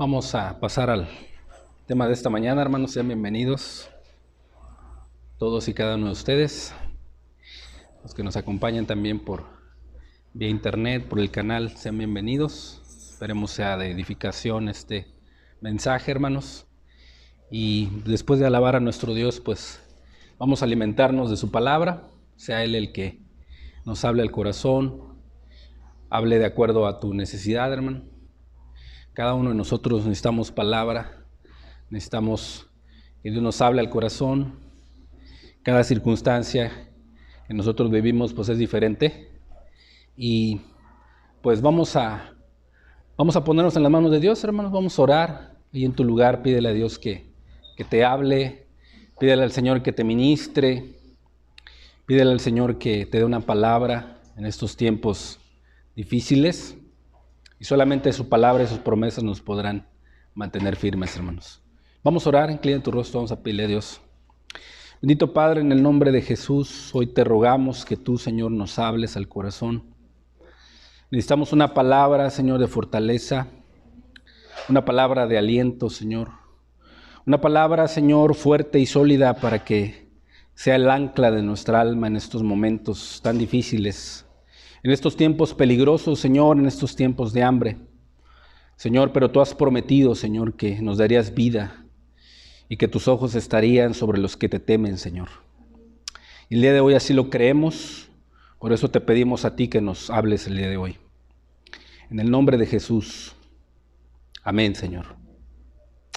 Vamos a pasar al tema de esta mañana, hermanos. Sean bienvenidos todos y cada uno de ustedes, los que nos acompañan también por vía internet, por el canal, sean bienvenidos. Esperemos sea de edificación este mensaje, hermanos. Y después de alabar a nuestro Dios, pues vamos a alimentarnos de su palabra, sea Él el que nos hable al corazón, hable de acuerdo a tu necesidad, hermano. Cada uno de nosotros necesitamos palabra, necesitamos que Dios nos hable al corazón. Cada circunstancia que nosotros vivimos pues es diferente. Y pues vamos a ponernos en las manos de Dios, hermanos. Vamos a orar ahí en tu lugar. Pídele a Dios que te hable, pídele al Señor que te ministre, pídele al Señor que te dé una palabra en estos tiempos difíciles. Y solamente su palabra y sus promesas nos podrán mantener firmes, hermanos. Vamos a orar, inclina tu rostro, vamos a pedirle a Dios. Bendito Padre, en el nombre de Jesús, hoy te rogamos que tú, Señor, nos hables al corazón. Necesitamos una palabra, Señor, de fortaleza, una palabra de aliento, Señor. Una palabra, Señor, fuerte y sólida para que sea el ancla de nuestra alma en estos momentos tan difíciles. En estos tiempos peligrosos, Señor, en estos tiempos de hambre. Señor, pero tú has prometido, Señor, que nos darías vida y que tus ojos estarían sobre los que te temen, Señor. Y el día de hoy así lo creemos, por eso te pedimos a ti que nos hables el día de hoy. En el nombre de Jesús. Amén, Señor.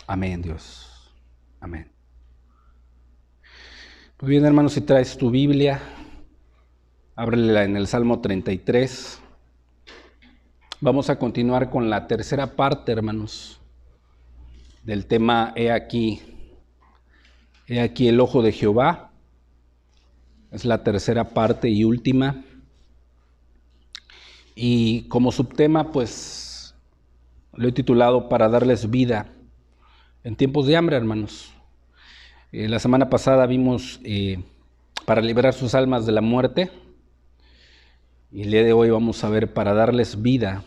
Amén, Dios. Amén. Pues bien, hermanos, si traes tu Biblia, ábrela en el Salmo 33. Vamos a continuar con la tercera parte, hermanos, del tema He aquí el ojo de Jehová. Es la tercera parte y última. Y como subtema, pues, lo he titulado Para darles vida en tiempos de hambre, hermanos. La semana pasada vimos para liberar sus almas de la muerte. Y el día de hoy vamos a ver para darles vida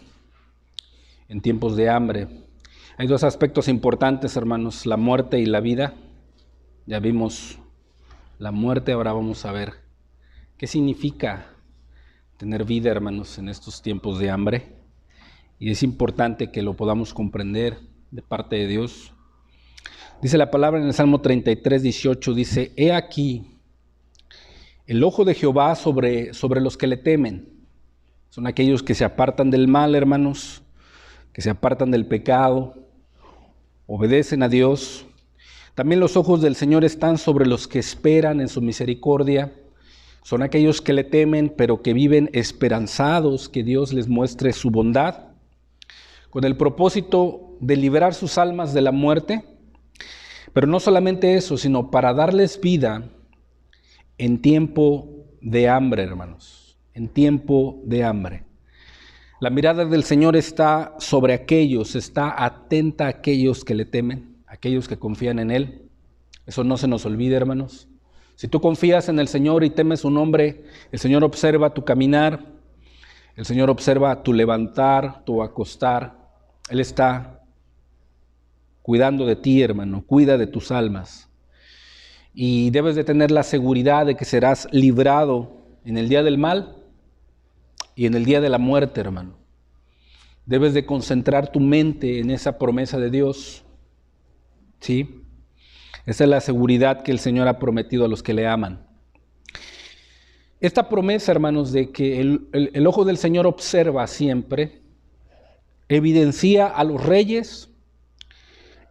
en tiempos de hambre. Hay dos aspectos importantes, hermanos, la muerte y la vida. Ya vimos la muerte, ahora vamos a ver qué significa tener vida, hermanos, en estos tiempos de hambre. Y es importante que lo podamos comprender de parte de Dios. Dice la palabra en el Salmo 33, 18, dice: He aquí el ojo de Jehová sobre los que le temen. Son aquellos que se apartan del mal, hermanos, que se apartan del pecado, obedecen a Dios. También los ojos del Señor están sobre los que esperan en su misericordia. Son aquellos que le temen, pero que viven esperanzados que Dios les muestre su bondad, con el propósito de liberar sus almas de la muerte. Pero no solamente eso, sino para darles vida en tiempo de hambre, hermanos. En tiempo de hambre. La mirada del Señor está sobre aquellos, está atenta a aquellos que le temen, aquellos que confían en Él. Eso no se nos olvide, hermanos. Si tú confías en el Señor y temes su nombre, el Señor observa tu caminar, el Señor observa tu levantar, tu acostar. Él está cuidando de ti, hermano, cuida de tus almas. Y debes de tener la seguridad de que serás librado en el día del mal y en el día de la muerte, hermano. Debes de concentrar tu mente en esa promesa de Dios. ¿Sí? Esa es la seguridad que el Señor ha prometido a los que le aman. Esta promesa, hermanos, de que el ojo del Señor observa siempre, evidencia a los reyes,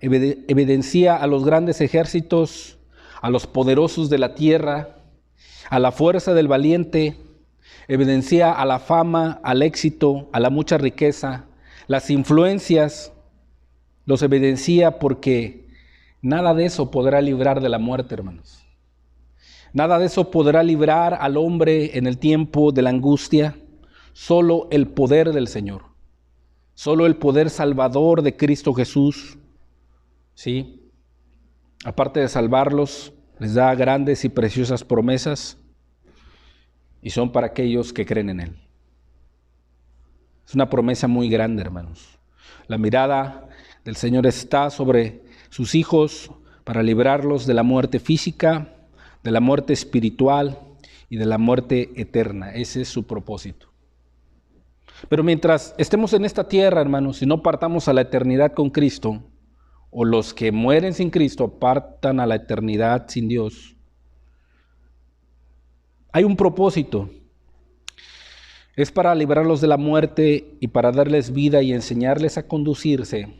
evidencia a los grandes ejércitos, a los poderosos de la tierra, a la fuerza del valiente, evidencia a la fama, al éxito, a la mucha riqueza, las influencias, los evidencia porque nada de eso podrá librar de la muerte, hermanos. Nada de eso podrá librar al hombre en el tiempo de la angustia. Solo el poder del Señor, solo el poder salvador de Cristo Jesús, ¿sí? Aparte de salvarlos, les da grandes y preciosas promesas. Y son para aquellos que creen en Él. Es una promesa muy grande, hermanos. La mirada del Señor está sobre sus hijos para librarlos de la muerte física, de la muerte espiritual y de la muerte eterna. Ese es su propósito. Pero mientras estemos en esta tierra, hermanos, y no partamos a la eternidad con Cristo, o los que mueren sin Cristo partan a la eternidad sin Dios, hay un propósito. Es para librarlos de la muerte y para darles vida y enseñarles a conducirse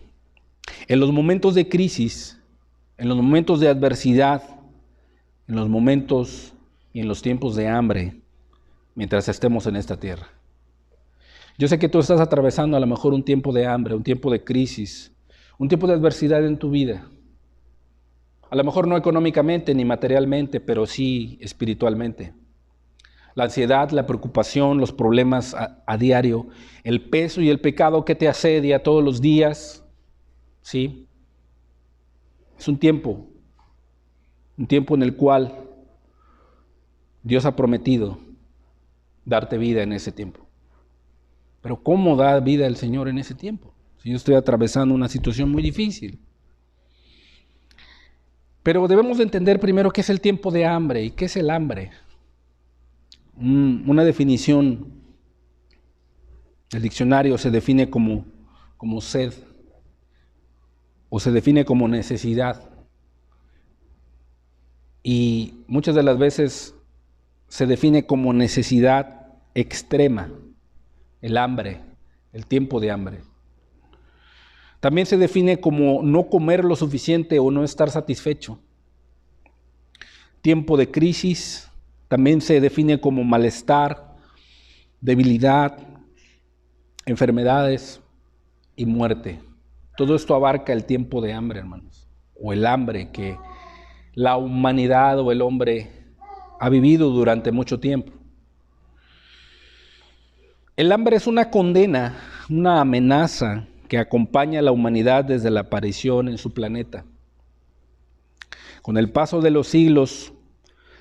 en los momentos de crisis, en los momentos de adversidad, en los momentos y en los tiempos de hambre, mientras estemos en esta tierra. Yo sé que tú estás atravesando a lo mejor un tiempo de hambre, un tiempo de crisis, un tiempo de adversidad en tu vida. A lo mejor no económicamente ni materialmente, pero sí espiritualmente. La ansiedad, la preocupación, los problemas a diario, el peso y el pecado que te asedia todos los días, ¿sí? Es un tiempo en el cual Dios ha prometido darte vida en ese tiempo. Pero ¿cómo da vida el Señor en ese tiempo? Si yo estoy atravesando una situación muy difícil. Pero debemos de entender primero qué es el tiempo de hambre y qué es el hambre. Una definición del diccionario se define como sed o se define como necesidad. Y muchas de las veces se define como necesidad extrema, el hambre, el tiempo de hambre. También se define como no comer lo suficiente o no estar satisfecho. Tiempo de crisis también se define como malestar, debilidad, enfermedades y muerte. Todo esto abarca el tiempo de hambre, hermanos, o el hambre que la humanidad o el hombre ha vivido durante mucho tiempo. El hambre es una condena, una amenaza que acompaña a la humanidad desde la aparición en su planeta. Con el paso de los siglos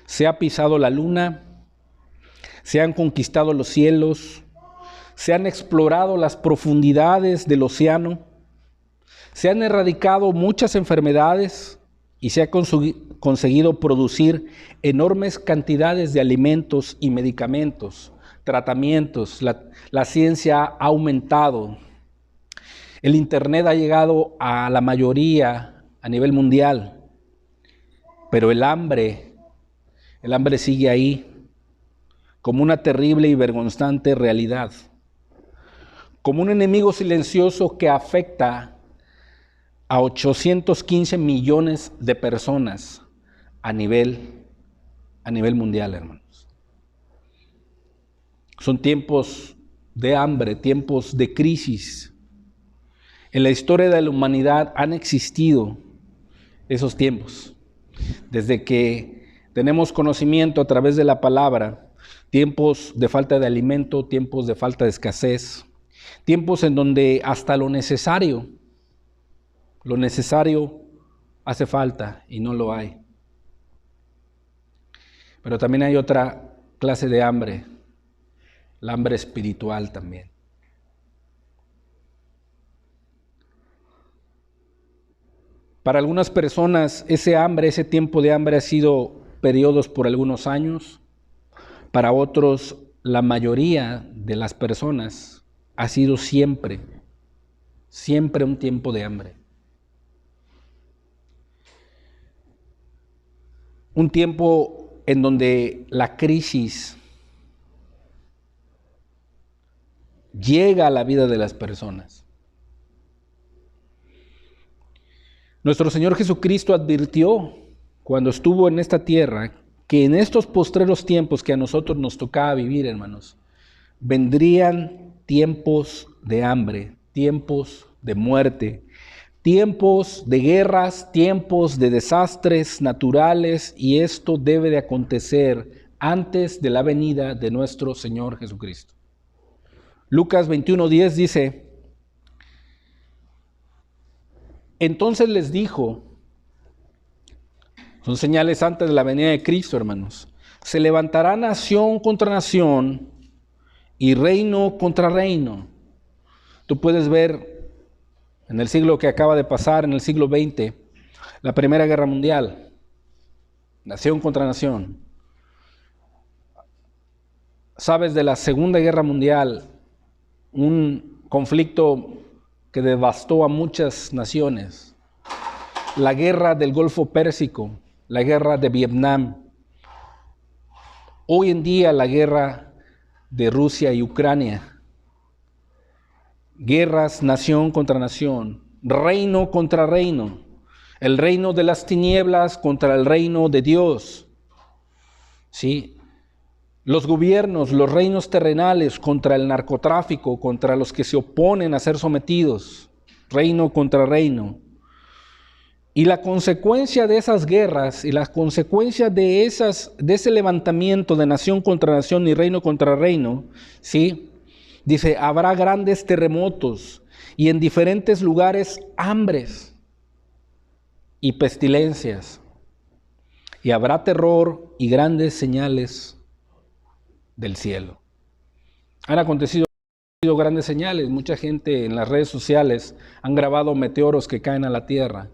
se ha pisado la luna, se han conquistado los cielos, se han explorado las profundidades del océano, se han erradicado muchas enfermedades y se ha conseguido producir enormes cantidades de alimentos y medicamentos, tratamientos. La ciencia ha aumentado. El Internet ha llegado a la mayoría a nivel mundial, pero el hambre sigue ahí como una terrible y vergonzante realidad, como un enemigo silencioso que afecta a 815 millones de personas a nivel mundial, hermanos. Son tiempos de hambre, tiempos de crisis. En la historia de la humanidad han existido esos tiempos. Desde que tenemos conocimiento a través de la palabra, tiempos de falta de alimento, tiempos de falta de escasez, tiempos en donde hasta lo necesario hace falta y no lo hay. Pero también hay otra clase de hambre, el hambre espiritual también. Para algunas personas ese tiempo de hambre ha sido periodos por algunos años. Para otros, la mayoría de las personas ha sido siempre un tiempo de hambre. Un tiempo en donde la crisis llega a la vida de las personas. Nuestro Señor Jesucristo advirtió cuando estuvo en esta tierra que en estos postreros tiempos que a nosotros nos tocaba vivir, hermanos, vendrían tiempos de hambre, tiempos de muerte, tiempos de guerras, tiempos de desastres naturales, y esto debe de acontecer antes de la venida de nuestro Señor Jesucristo. Lucas 21:10 dice: entonces les dijo, son señales antes de la venida de Cristo, hermanos, se levantará nación contra nación y reino contra reino. Tú puedes ver en el siglo que acaba de pasar, en el siglo XX, la Primera Guerra Mundial, nación contra nación. Sabes, de la Segunda Guerra Mundial, un conflicto que devastó a muchas naciones, la guerra del Golfo Pérsico, la guerra de Vietnam, hoy en día la guerra de Rusia y Ucrania, guerras nación contra nación, reino contra reino, el reino de las tinieblas contra el reino de Dios, ¿sí? Los gobiernos, los reinos terrenales contra el narcotráfico, contra los que se oponen a ser sometidos, reino contra reino. Y la consecuencia de esas guerras y las consecuencias de ese levantamiento de nación contra nación y reino contra reino, ¿sí? Dice, habrá grandes terremotos y en diferentes lugares hambres y pestilencias. Y habrá terror y grandes señales del cielo. Han acontecido grandes señales. Mucha gente en las redes sociales han grabado meteoros que caen a la tierra.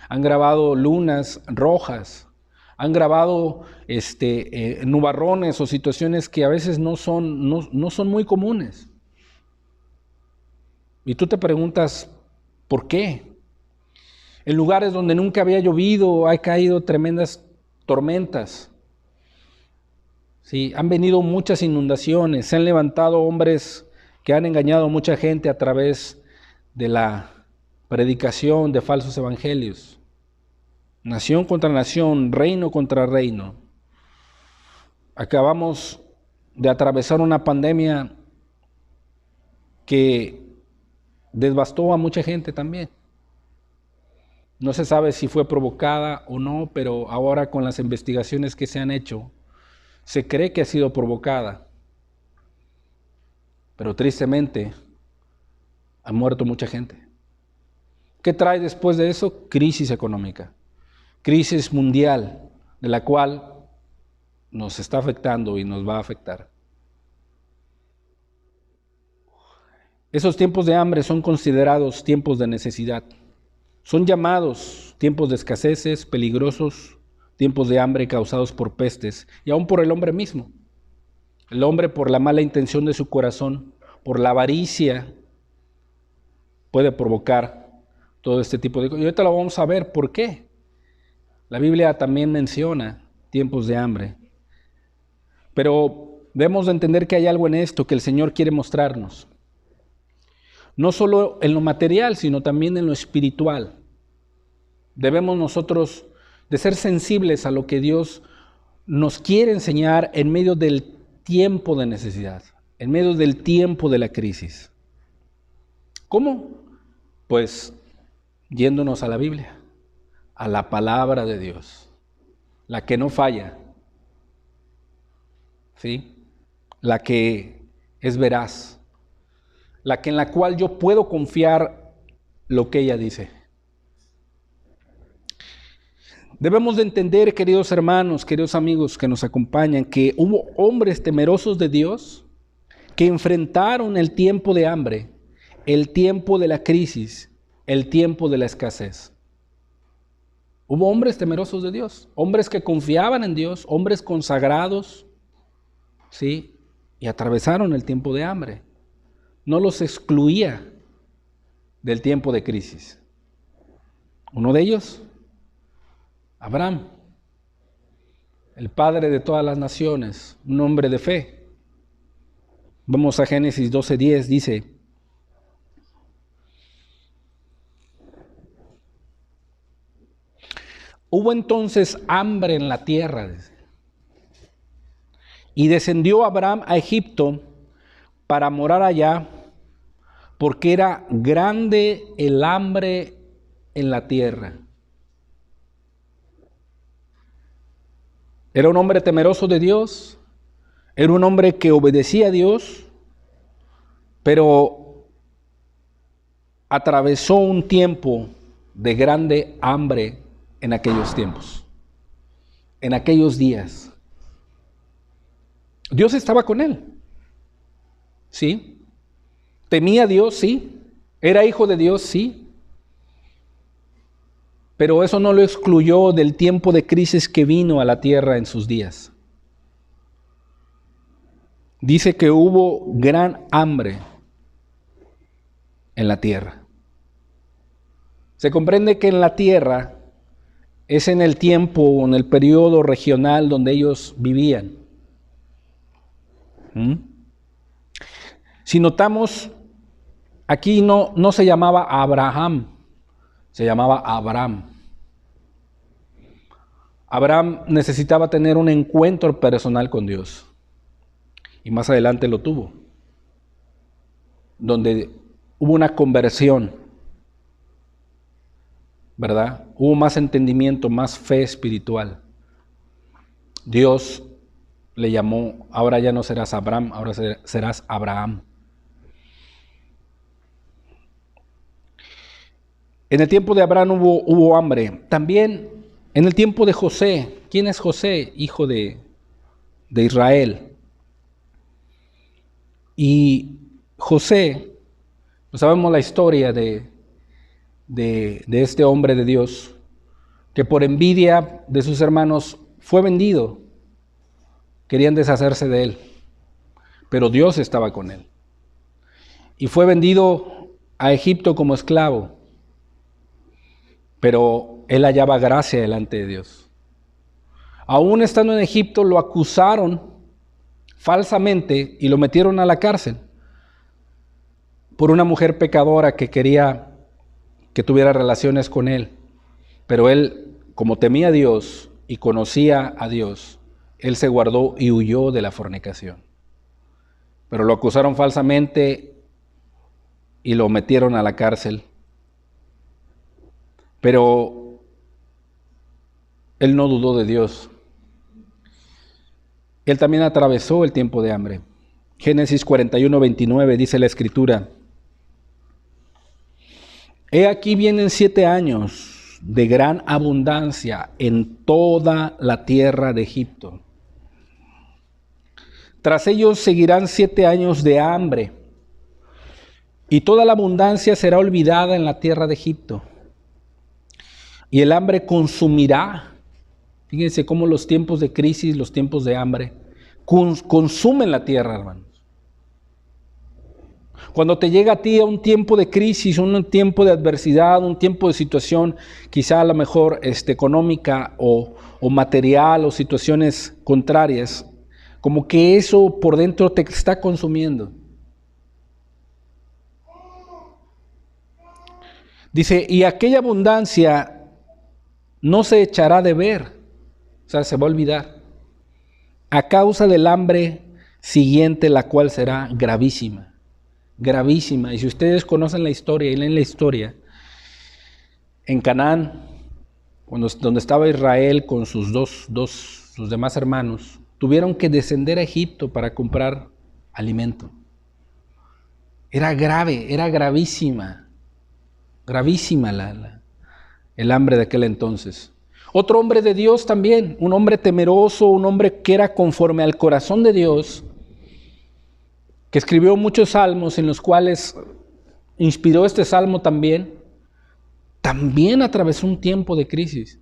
Han grabado lunas rojas, han grabado nubarrones o situaciones que a veces no son muy comunes. Y tú te preguntas, ¿por qué? En lugares donde nunca había llovido, ha caído tremendas tormentas. Sí, han venido muchas inundaciones, se han levantado hombres que han engañado a mucha gente a través de la predicación de falsos evangelios. Nación contra nación, reino contra reino. Acabamos de atravesar una pandemia que devastó a mucha gente también. No se sabe si fue provocada o no, pero ahora con las investigaciones que se han hecho, se cree que ha sido provocada. Pero tristemente, ha muerto mucha gente. ¿Qué trae después de eso? Crisis económica. Crisis mundial, de la cual nos está afectando y nos va a afectar. Esos tiempos de hambre son considerados tiempos de necesidad. Son llamados tiempos de escaseces, peligrosos, tiempos de hambre causados por pestes y aún por el hombre mismo. El hombre, por la mala intención de su corazón, por la avaricia, puede provocar todo este tipo de cosas. Y ahorita lo vamos a ver por qué. La Biblia también menciona tiempos de hambre. Pero debemos de entender que hay algo en esto que el Señor quiere mostrarnos. No solo en lo material, sino también en lo espiritual. Debemos nosotros de ser sensibles a lo que Dios nos quiere enseñar en medio del tiempo de necesidad, en medio del tiempo de la crisis. ¿Cómo? Pues yéndonos a la Biblia, a la palabra de Dios, la que no falla, ¿sí? La que es veraz, en la cual yo puedo confiar lo que ella dice. Debemos de entender, queridos hermanos, queridos amigos que nos acompañan, que hubo hombres temerosos de Dios que enfrentaron el tiempo de hambre, el tiempo de la crisis, el tiempo de la escasez. Hubo hombres temerosos de Dios, hombres que confiaban en Dios, hombres consagrados, ¿sí? Y atravesaron el tiempo de hambre. No los excluía del tiempo de crisis. Uno de ellos, Abraham, el padre de todas las naciones, un hombre de fe. Vamos a Génesis 12:10, dice: hubo entonces hambre en la tierra, y descendió Abraham a Egipto para morar allá, porque era grande el hambre en la tierra. Era un hombre temeroso de Dios, era un hombre que obedecía a Dios, pero atravesó un tiempo de grande hambre en aquellos tiempos, en aquellos días. Dios estaba con él, ¿sí? Temía a Dios, sí. Era hijo de Dios, sí. Pero eso no lo excluyó del tiempo de crisis que vino a la tierra en sus días. Dice que hubo gran hambre en la tierra. Se comprende que en la tierra es en el tiempo, en el periodo regional donde ellos vivían. Si notamos, aquí no se llamaba Abraham, se llamaba Abram. Abraham necesitaba tener un encuentro personal con Dios. Y más adelante lo tuvo, donde hubo una conversión, ¿verdad? Hubo más entendimiento, más fe espiritual. Dios le llamó, ahora ya no serás Abram, ahora serás Abraham. En el tiempo de Abraham hubo hambre. También en el tiempo de José. ¿Quién es José? Hijo de Israel. Y José, pues sabemos la historia de este hombre de Dios, que por envidia de sus hermanos fue vendido. Querían deshacerse de él, pero Dios estaba con él. Y fue vendido a Egipto como esclavo, pero él hallaba gracia delante de Dios. Aún estando en Egipto, lo acusaron falsamente y lo metieron a la cárcel por una mujer pecadora que quería que tuviera relaciones con él. Pero él, como temía a Dios y conocía a Dios, él se guardó y huyó de la fornicación. Pero lo acusaron falsamente y lo metieron a la cárcel. Pero él no dudó de Dios. Él también atravesó el tiempo de hambre. Génesis 41:29 dice la Escritura: He aquí vienen 7 años de gran abundancia en toda la tierra de Egipto. Tras ellos seguirán 7 años de hambre, y toda la abundancia será olvidada en la tierra de Egipto. Y el hambre consumirá. Fíjense cómo los tiempos de crisis, los tiempos de hambre, consumen la tierra, hermanos. Cuando te llega a ti a un tiempo de crisis, un tiempo de adversidad, un tiempo de situación, quizá a lo mejor económica o material o situaciones contrarias, como que eso por dentro te está consumiendo. Dice, y aquella abundancia no se echará de ver, o sea, se va a olvidar, a causa del hambre siguiente, la cual será gravísima, gravísima. Y si ustedes conocen la historia y leen la historia, en Canaán, donde estaba Israel con sus sus demás hermanos, tuvieron que descender a Egipto para comprar alimento. Era grave, era gravísima el hambre de aquel entonces. Otro hombre de Dios también, un hombre temeroso, un hombre que era conforme al corazón de Dios, que escribió muchos salmos en los cuales inspiró este salmo también atravesó un tiempo de crisis.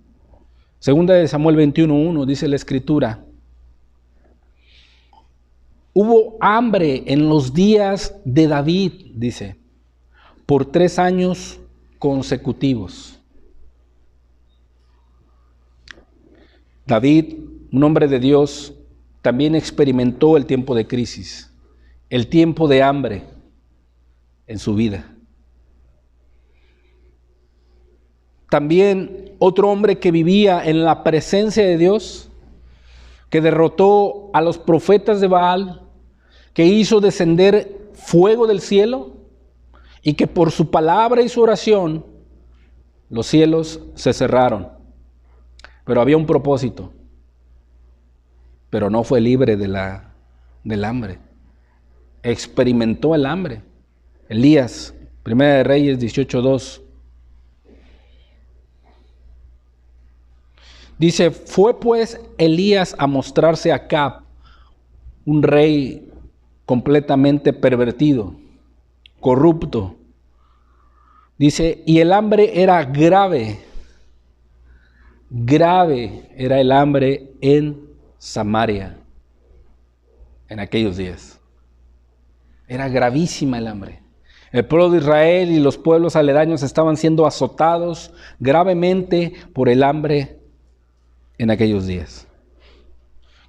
Segunda de Samuel 21:1 dice la Escritura: hubo hambre en los días de David, dice, por 3 años consecutivos. David, un hombre de Dios, también experimentó el tiempo de crisis, el tiempo de hambre en su vida. También otro hombre que vivía en la presencia de Dios, que derrotó a los profetas de Baal, que hizo descender fuego del cielo y que por su palabra y su oración los cielos se cerraron. Pero había un propósito, pero no fue libre del hambre. Experimentó el hambre. Elías, Primera de Reyes 18:2. Dice, fue pues Elías a mostrarse a Acab, un rey completamente pervertido, corrupto. Dice, y el hambre era grave grave era el hambre en Samaria en aquellos días. Era gravísima el hambre. El pueblo de Israel y los pueblos aledaños estaban siendo azotados gravemente por el hambre en aquellos días.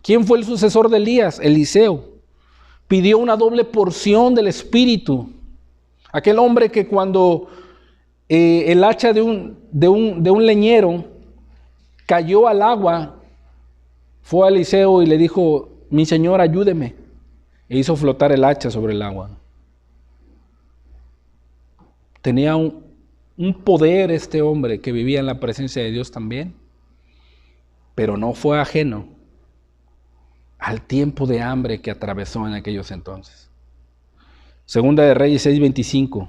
¿Quién fue el sucesor de Elías? Eliseo. Pidió una doble porción del Espíritu. Aquel hombre que cuando el hacha de un leñero cayó al agua, fue a Eliseo y le dijo: mi señor, ayúdeme. E hizo flotar el hacha sobre el agua. Tenía un poder este hombre que vivía en la presencia de Dios también, pero no fue ajeno al tiempo de hambre que atravesó en aquellos entonces. Segunda de Reyes 6:25.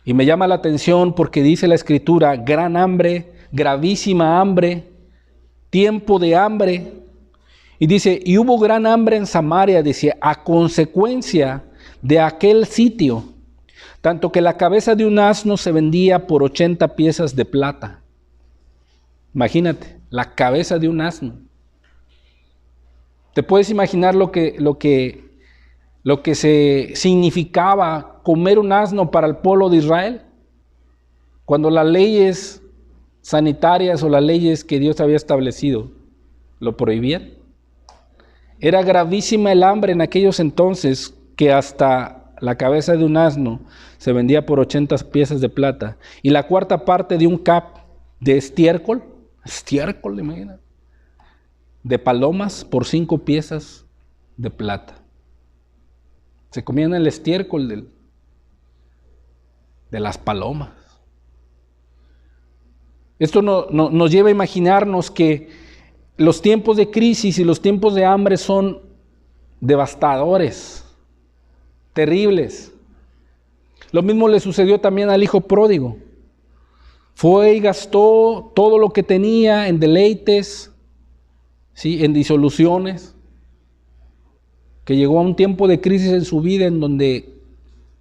Y me llama la atención porque dice la Escritura: gran hambre, gravísima hambre, tiempo de hambre. Y dice: y hubo gran hambre en Samaria, dice, a consecuencia de aquel sitio, tanto que la cabeza de un asno se vendía por 80 piezas de plata. Imagínate, la cabeza de un asno. ¿Te puedes imaginar lo que se significaba comer un asno para el pueblo de Israel? Cuando las leyes sanitarias o las leyes que Dios había establecido lo prohibían. Era gravísima el hambre en aquellos entonces, que hasta la cabeza de un asno se vendía por 80 piezas de plata. Y la cuarta parte de un cap de estiércol, imagínate, de palomas por 5 piezas de plata. Se comían el estiércol de las palomas. Esto nos lleva a imaginarnos que los tiempos de crisis y los tiempos de hambre son devastadores, terribles. Lo mismo le sucedió también al hijo pródigo. Fue y gastó todo lo que tenía en deleites, ¿sí?, en disoluciones, que llegó a un tiempo de crisis en su vida en donde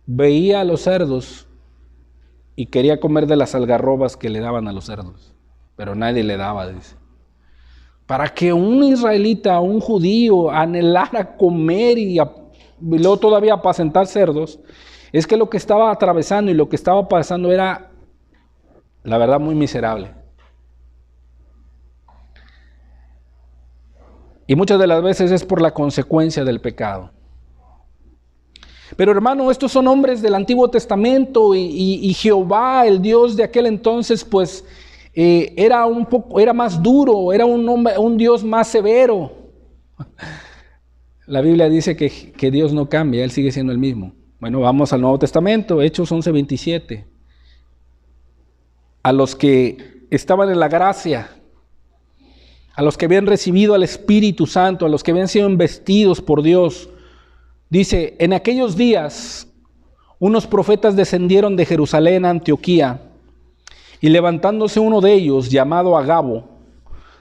veía a los cerdos y quería comer de las algarrobas que le daban a los cerdos, pero nadie le daba, dice. Para que un israelita, un judío, anhelara comer y luego todavía apacentar cerdos, es que lo que estaba atravesando y lo que estaba pasando era, la verdad, muy miserable. Y muchas de las veces es por la consecuencia del pecado. Pero hermano, estos son hombres del Antiguo Testamento y Jehová, el Dios de aquel entonces, pues era más duro, era un Dios más severo. La Biblia dice que Dios no cambia, Él sigue siendo el mismo. Bueno, vamos al Nuevo Testamento, Hechos 11:27. A los que estaban en la gracia, a los que habían recibido al Espíritu Santo, a los que habían sido investidos por Dios, dice: en aquellos días unos profetas descendieron de Jerusalén a Antioquía, y levantándose uno de ellos, llamado Agabo,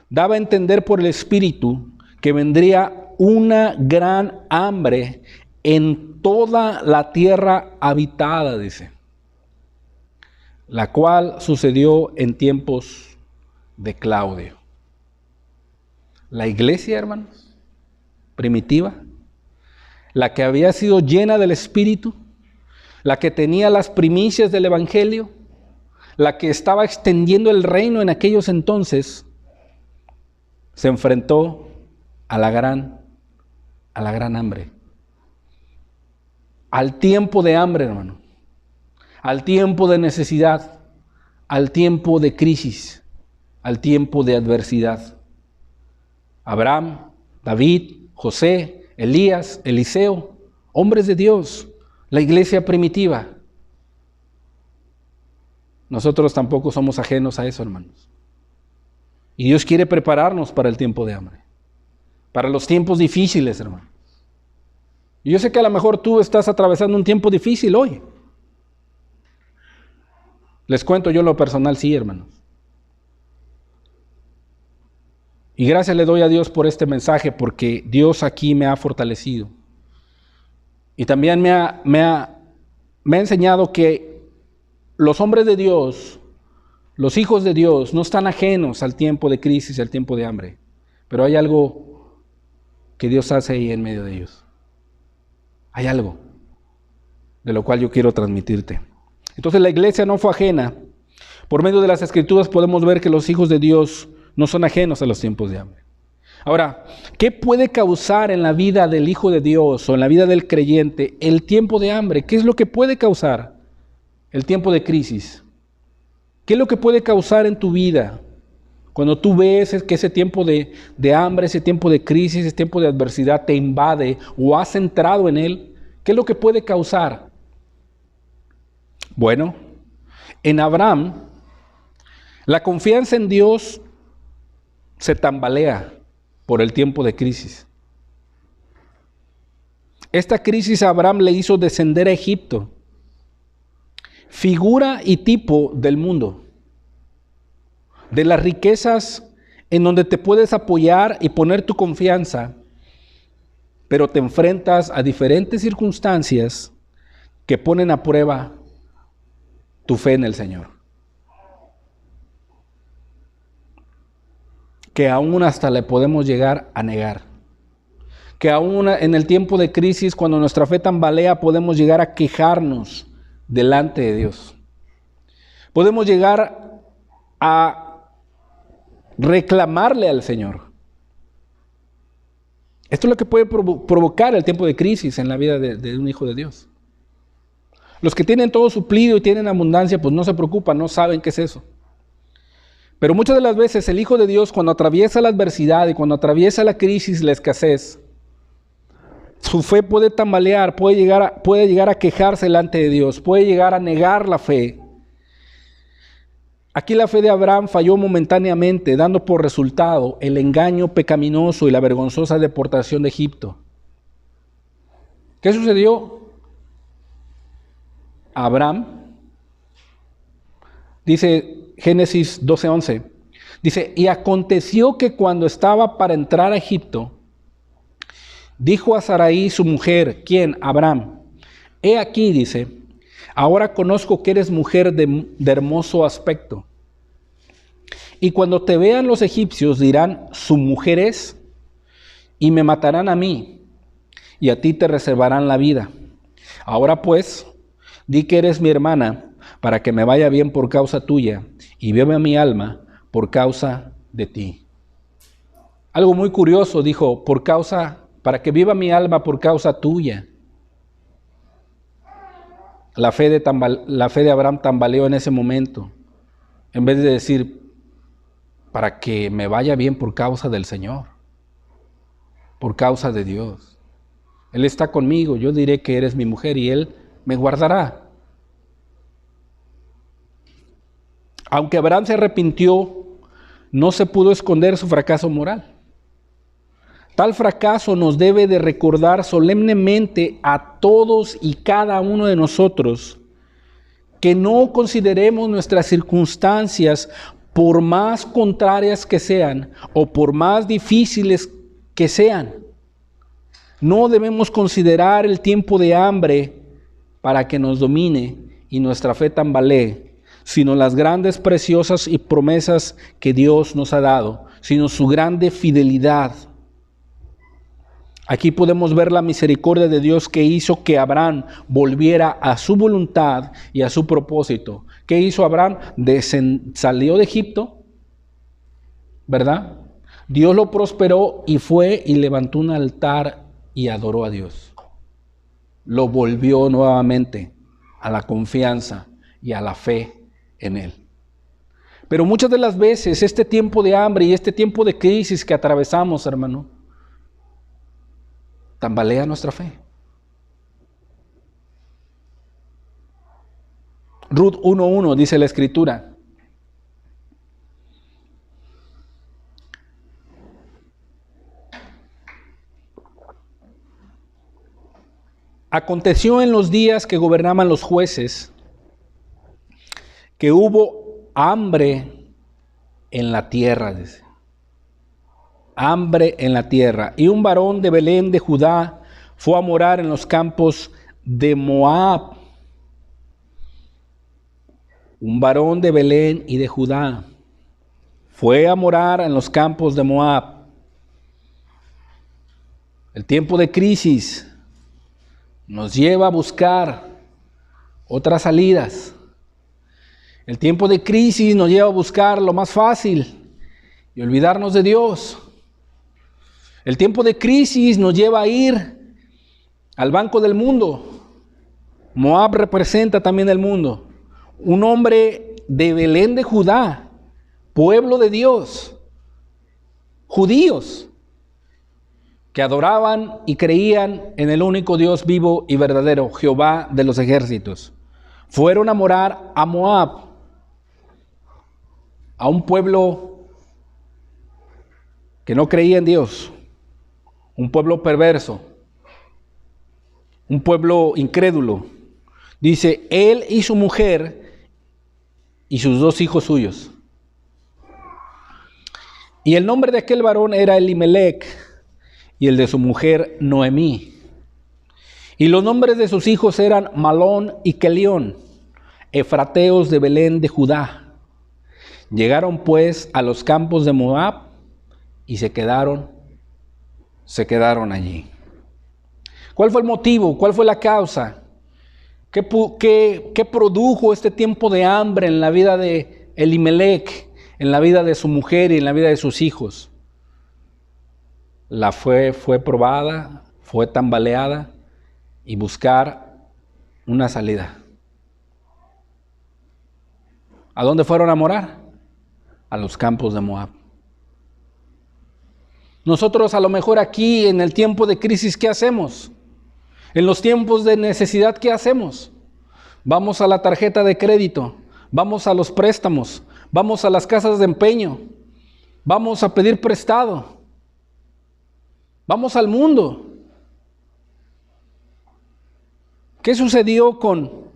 daba a entender por el Espíritu que vendría una gran hambre en toda la tierra habitada, dice, la cual sucedió en tiempos de Claudio. La iglesia, hermanos, primitiva, la que había sido llena del Espíritu, la que tenía las primicias del Evangelio, la que estaba extendiendo el reino en aquellos entonces, se enfrentó a la gran hambre. Al tiempo de hambre, hermano. Al tiempo de necesidad. Al tiempo de crisis. Al tiempo de adversidad. Abraham, David, José, Elías, Eliseo, hombres de Dios, la iglesia primitiva. Nosotros tampoco somos ajenos a eso, hermanos. Y Dios quiere prepararnos para el tiempo de hambre, para los tiempos difíciles, hermano. Y yo sé que a lo mejor tú estás atravesando un tiempo difícil hoy. Les cuento yo en lo personal, sí, hermanos. Y gracias le doy a Dios por este mensaje, porque Dios aquí me ha fortalecido. Y también me ha enseñado que los hombres de Dios, Los hijos de Dios no están ajenos al tiempo de crisis, al tiempo de hambre, pero hay algo que Dios hace ahí en medio de ellos. Hay algo de lo cual yo quiero transmitirte. Entonces la iglesia no fue ajena. Por medio de las Escrituras podemos ver que los hijos de Dios no son ajenos a los tiempos de hambre. Ahora, ¿qué puede causar en la vida del hijo de Dios o en la vida del creyente el tiempo de hambre? ¿Qué es lo que puede causar el tiempo de crisis? ¿Qué es lo que puede causar en tu vida cuando tú ves que ese tiempo de hambre, ese tiempo de crisis, ese tiempo de adversidad te invade o has entrado en él? ¿Qué es lo que puede causar? Bueno, en Abraham, la confianza en Dios se tambalea por el tiempo de crisis. Esta crisis a Abraham le hizo descender a Egipto, figura y tipo del mundo, de las riquezas en donde te puedes apoyar y poner tu confianza, pero te enfrentas a diferentes circunstancias que ponen a prueba tu fe en el Señor. Que aún hasta le podemos llegar a negar. Que aún en el tiempo de crisis, cuando nuestra fe tambalea, podemos llegar a quejarnos delante de Dios. Podemos llegar a reclamarle al Señor. Esto es lo que puede provocar el tiempo de crisis en la vida de un hijo de Dios. Los que tienen todo suplido y tienen abundancia, pues no se preocupan, no saben qué es eso. Pero muchas de las veces el hijo de Dios, cuando atraviesa la adversidad y cuando atraviesa la crisis, la escasez, su fe puede tambalear, puede llegar a quejarse delante de Dios, puede llegar a negar la fe. Aquí la fe de Abraham falló momentáneamente, dando por resultado el engaño pecaminoso y la vergonzosa deportación de Egipto. ¿Qué sucedió? Abraham, dice Génesis 12:11, dice, y aconteció que cuando estaba para entrar a Egipto, dijo a Sarai su mujer, ¿quién? Abraham, he aquí, dice, ahora conozco que eres mujer de hermoso aspecto. Y cuando te vean los egipcios dirán, su mujer es, y me matarán a mí, y a ti te reservarán la vida. Ahora pues, di que eres mi hermana, para que me vaya bien por causa tuya, y viva mi alma por causa de ti. Algo muy curioso, dijo, para que viva mi alma por causa tuya. La fe de Abraham tambaleó en ese momento, en vez de decir, para que me vaya bien por causa del Señor, por causa de Dios. Él está conmigo, yo diré que eres mi mujer y Él me guardará. Aunque Abraham se arrepintió, no se pudo esconder su fracaso moral. Tal fracaso nos debe de recordar solemnemente a todos y cada uno de nosotros que no consideremos nuestras circunstancias, por más contrarias que sean o por más difíciles que sean. No debemos considerar el tiempo de hambre para que nos domine y nuestra fe tambalee, sino las grandes, preciosas y promesas que Dios nos ha dado, sino su grande fidelidad. Aquí podemos ver la misericordia de Dios que hizo que Abraham volviera a su voluntad y a su propósito. ¿Qué hizo Abraham? Salió de Egipto, ¿verdad? Dios lo prosperó y fue y levantó un altar y adoró a Dios. Lo volvió nuevamente a la confianza y a la fe en Él. Pero muchas de las veces este tiempo de hambre y este tiempo de crisis que atravesamos, hermano, tambalea nuestra fe. Ruth 1:1 dice la Escritura: aconteció en los días que gobernaban los jueces que hubo hambre en la tierra, dice. Hambre en la tierra. Y un varón de Belén de Judá fue a morar en los campos de Moab. un varón de Belén y de Judá, fue a morar en los campos de Moab. El tiempo de crisis nos lleva a buscar otras salidas. El tiempo de crisis nos lleva a buscar lo más fácil y olvidarnos de Dios. El tiempo de crisis nos lleva a ir al banco del mundo. Moab representa también el mundo. Un hombre de Belén de Judá, pueblo de Dios, judíos, que adoraban y creían en el único Dios vivo y verdadero, Jehová de los ejércitos. Fueron a morar a Moab, a un pueblo que no creía en Dios, un pueblo perverso, un pueblo incrédulo. Dice, él y su mujer y sus 2 hijos suyos. Y el nombre de aquel varón era Elimelec, y el de su mujer Noemí. Y los nombres de sus hijos eran Malón y Kelión, efrateos de Belén de Judá. Llegaron pues a los campos de Moab y se quedaron allí. ¿Cuál fue el motivo? ¿Cuál fue la causa? ¿Qué produjo este tiempo de hambre en la vida de Elimelec, en la vida de su mujer y en la vida de sus hijos? La fue probada, fue tambaleada y buscar una salida. ¿A dónde fueron a morar? A los campos de Moab. Nosotros a lo mejor aquí en el tiempo de crisis, ¿qué hacemos? En los tiempos de necesidad, ¿qué hacemos? Vamos a la tarjeta de crédito, vamos a los préstamos, vamos a las casas de empeño, vamos a pedir prestado, vamos al mundo. ¿Qué sucedió con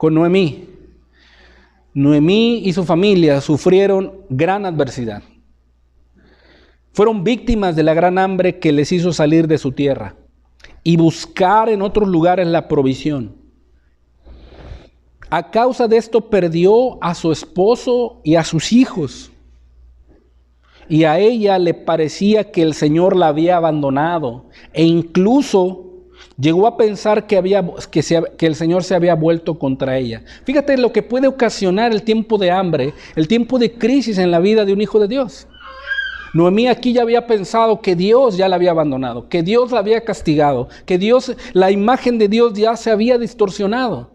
Noemí? Noemí y su familia sufrieron gran adversidad. Fueron víctimas de la gran hambre que les hizo salir de su tierra y buscar en otros lugares la provisión. A causa de esto perdió a su esposo y a sus hijos. Y a ella le parecía que el Señor la había abandonado e incluso llegó a pensar que el Señor se había vuelto contra ella. Fíjate lo que puede ocasionar el tiempo de hambre, el tiempo de crisis en la vida de un hijo de Dios. Noemí aquí ya había pensado que Dios ya la había abandonado, que Dios la había castigado, que la imagen de Dios ya se había distorsionado.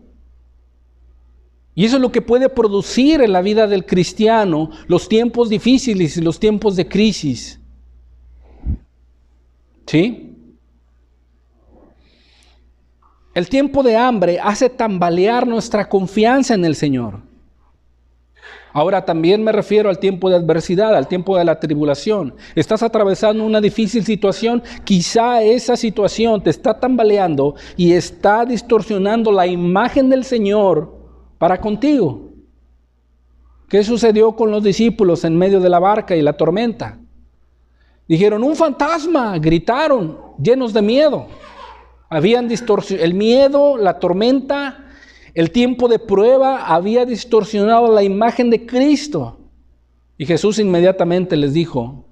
Y eso es lo que puede producir en la vida del cristiano los tiempos difíciles y los tiempos de crisis. ¿Sí? El tiempo de hambre hace tambalear nuestra confianza en el Señor. Ahora también me refiero al tiempo de adversidad, al tiempo de la tribulación. Estás atravesando una difícil situación, quizá esa situación te está tambaleando y está distorsionando la imagen del Señor para contigo. ¿Qué sucedió con los discípulos en medio de la barca y la tormenta? Dijeron, un fantasma, gritaron, llenos de miedo. Habían distorsionado el miedo, la tormenta, el tiempo de prueba había distorsionado la imagen de Cristo. Y Jesús inmediatamente les dijo,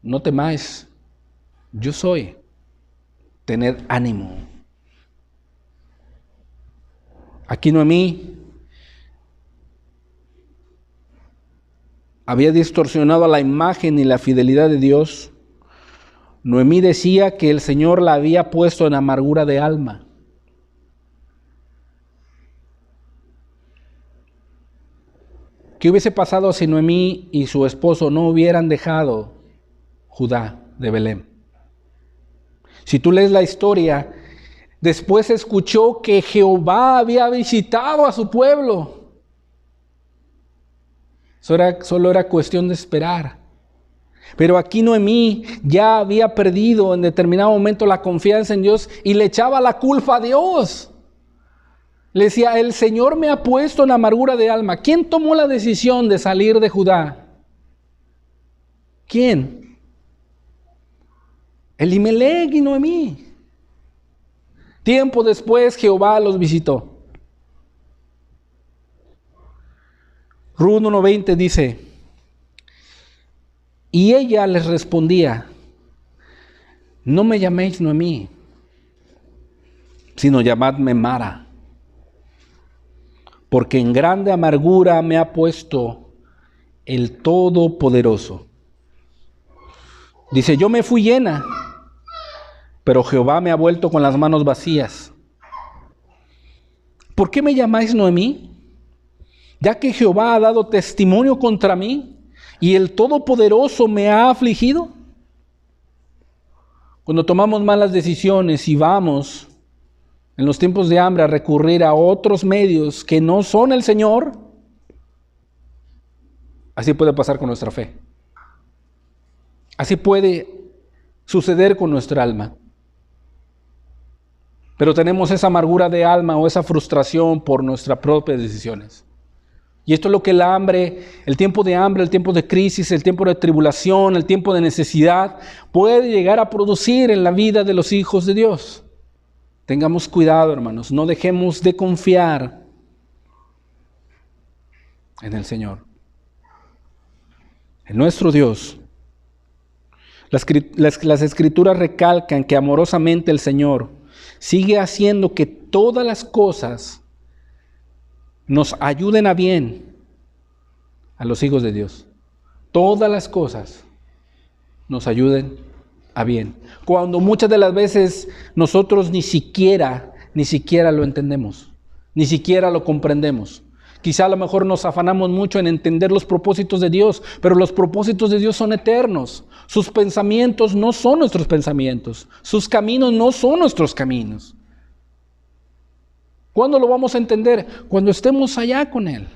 no temáis, yo soy, tened ánimo. Aquí Noemí había distorsionado la imagen y la fidelidad de Dios. Noemí decía que el Señor la había puesto en amargura de alma. ¿Qué hubiese pasado si Noemí y su esposo no hubieran dejado Judá de Belén? Si tú lees la historia, después escuchó que Jehová había visitado a su pueblo. Solo era cuestión de esperar. Pero aquí Noemí ya había perdido en determinado momento la confianza en Dios y le echaba la culpa a Dios. Le decía, el Señor me ha puesto en amargura de alma. ¿Quién tomó la decisión de salir de Judá? ¿Quién? Elimelec y Noemí. Tiempo después Jehová los visitó. Rut 1:20 dice, y ella les respondía, no me llaméis Noemí, sino llamadme Mara, porque en grande amargura me ha puesto el Todopoderoso. Dice, yo me fui llena, pero Jehová me ha vuelto con las manos vacías. ¿Por qué me llamáis Noemí? Ya que Jehová ha dado testimonio contra mí y el Todopoderoso me ha afligido. Cuando tomamos malas decisiones y vamos en los tiempos de hambre a recurrir a otros medios que no son el Señor, así puede pasar con nuestra fe. Así puede suceder con nuestra alma. Pero tenemos esa amargura de alma o esa frustración por nuestras propias decisiones. Y esto es lo que el hambre, el tiempo de hambre, el tiempo de crisis, el tiempo de tribulación, el tiempo de necesidad, puede llegar a producir en la vida de los hijos de Dios. Tengamos cuidado, hermanos, no dejemos de confiar en el Señor, en nuestro Dios. Las Escrituras recalcan que amorosamente el Señor sigue haciendo que todas las cosas nos ayuden a bien a los hijos de Dios. Todas las cosas nos ayuden a bien. Cuando muchas de las veces nosotros ni siquiera lo entendemos, ni siquiera lo comprendemos. Quizá a lo mejor nos afanamos mucho en entender los propósitos de Dios, pero los propósitos de Dios son eternos. Sus pensamientos no son nuestros pensamientos. Sus caminos no son nuestros caminos. ¿Cuándo lo vamos a entender? Cuando estemos allá con Él.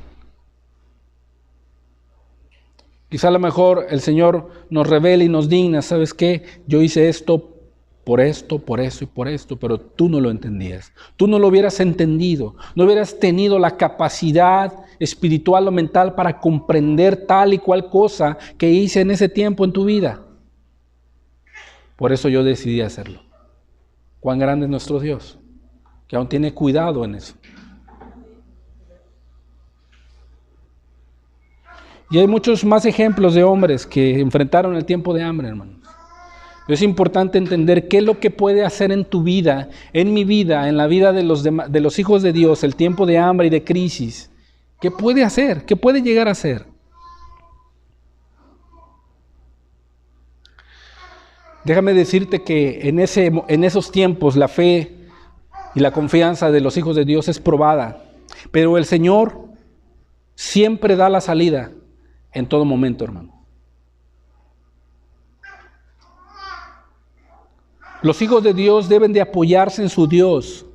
Quizá a lo mejor el Señor nos revela y nos digna, ¿sabes qué? Yo hice esto, por eso y por esto, pero tú no lo entendías. Tú no lo hubieras entendido, no hubieras tenido la capacidad espiritual o mental para comprender tal y cual cosa que hice en ese tiempo en tu vida. Por eso yo decidí hacerlo. Cuán grande es nuestro Dios, que aún tiene cuidado en eso. Y hay muchos más ejemplos de hombres que enfrentaron el tiempo de hambre, hermanos. Es importante entender qué es lo que puede hacer en tu vida, en mi vida, en la vida de los hijos de Dios, el tiempo de hambre y de crisis. ¿Qué puede hacer? ¿Qué puede llegar a ser? Déjame decirte que en esos tiempos la fe y la confianza de los hijos de Dios es probada, pero el Señor siempre da la salida en todo momento, hermano. Los hijos de Dios deben de apoyarse en su Dios,